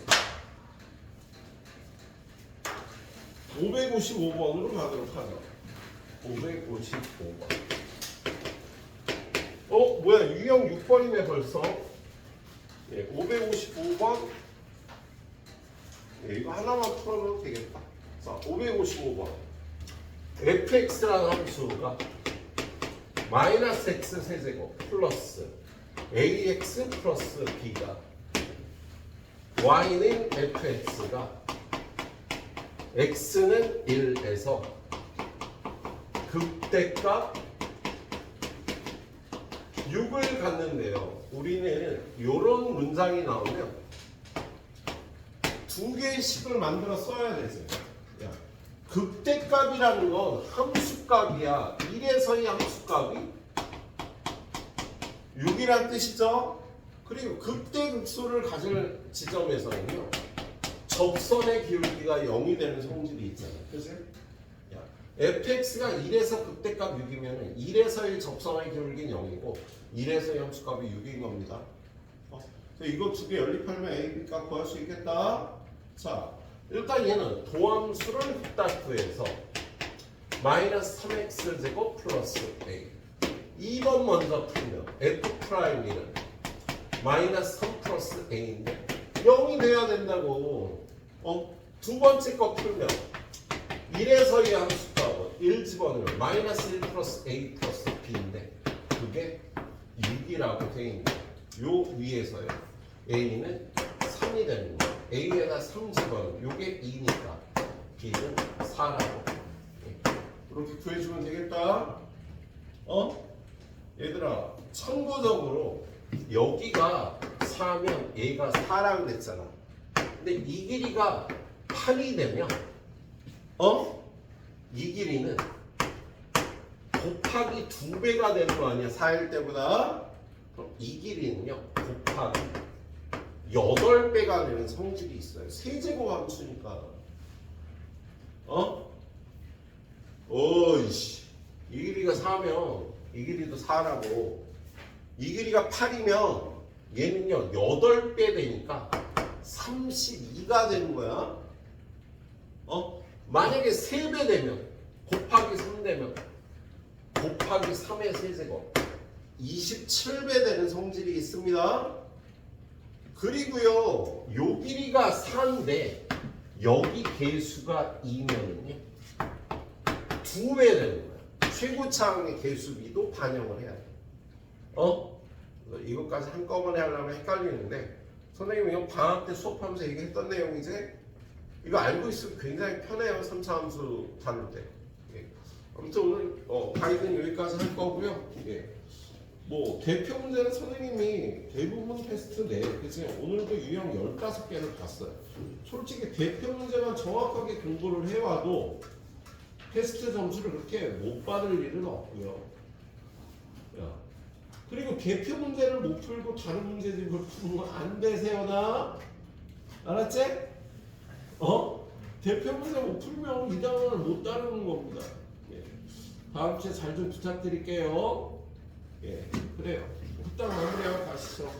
555번으로 가도록 하죠. 555번. 뭐야, 유형 6번이네 벌써. 예, 555번. 예, 이거 하나만 풀어도 되겠다. 자, 555번. fx라는 함수가 마이너스 x 세제곱 플러스 ax 플러스 b가 y는 fx가 x는 1에서 극대값 6을 갖는데요. 우리는 이런 문장이 나오면 두 개의 식을 만들어 써야 되죠. 야, 극대값이라는 건 함수값이야. 1에서의 함수값이 6이란 뜻이죠. 그리고 극대극소를 가질 지점에서는요. 접선의 기울기가 0이 되는 성질이 있잖아요. 그치? fx가 1에서 극대값 6이면 1에서의 접선의 기울기는 0이고 1에서의 함수값이 6인 겁니다. 이거 두 개 연립하면 a, b 값 구할 수 있겠다. 자, 일단 얘는 도함수를 흡답구해서 마이너스 3x 제곱 플러스 a 2번 먼저 풀면 f'는 마이너스 3 플러스 a인데 0이 돼야 된다고. 두 번째 거 풀면 1에서의 함수값은 1 집어넣으면 마이너스 1 플러스 a 플러스 b인데 그게 6이라고 돼 있는 요 위에서요. a는 3이 되는 거예요. a에다 3 집어넣으면 요게 2니까 b는 4라고. 이렇게 구해주면 되겠다. 얘들아, 참고적으로 여기가 4면 얘가 4라고 그랬잖아. 근데 이 길이가 8이 되면 이 길이는 곱하기 2배가 되는 거 아니야? 4일 때보다. 그럼 이 길이는요 곱하기 8배가 되는 성질이 있어요. 세제곱 함수니까. 어이씨, 이 길이가 4면 이 길이도 4라고. 이 길이가 8이면 얘는요 8배 되니까 32가 되는 거야. 만약에 3배 되면 곱하기 3 되면 곱하기 3의 세제곱 27배 되는 성질이 있습니다. 그리고요 요 길이가 4인데 여기 개수가 2면은요 2배 되는 거야. 최고차항의 개수비도 반영을 해야 돼. 이것까지 한꺼번에 하려면 헷갈리는데 선생님이 이거 방학 때 수업하면서 얘기했던 내용이지. 이거 알고 있으면 굉장히 편해요. 3차 함수 다룰 때. 예. 아무튼 오늘 가이드는 여기까지 할 거고요. 예. 뭐 대표 문제는 선생님이 대부분 테스트 내. 그치? 오늘도 유형 15개를 봤어요. 솔직히 대표 문제만 정확하게 공부를 해와도 테스트 점수를 그렇게 못 받을 일은 없고요. 야. 그리고 대표 문제를 못 풀고 다른 문제집을 풀면 안 되세요, 나? 알았지? 대표 문제 못 풀면 2단원을 못 따르는 겁니다. 예. 다음 주에 잘 좀 부탁드릴게요. 예, 그래요. 후딱 마무리하고 가시죠.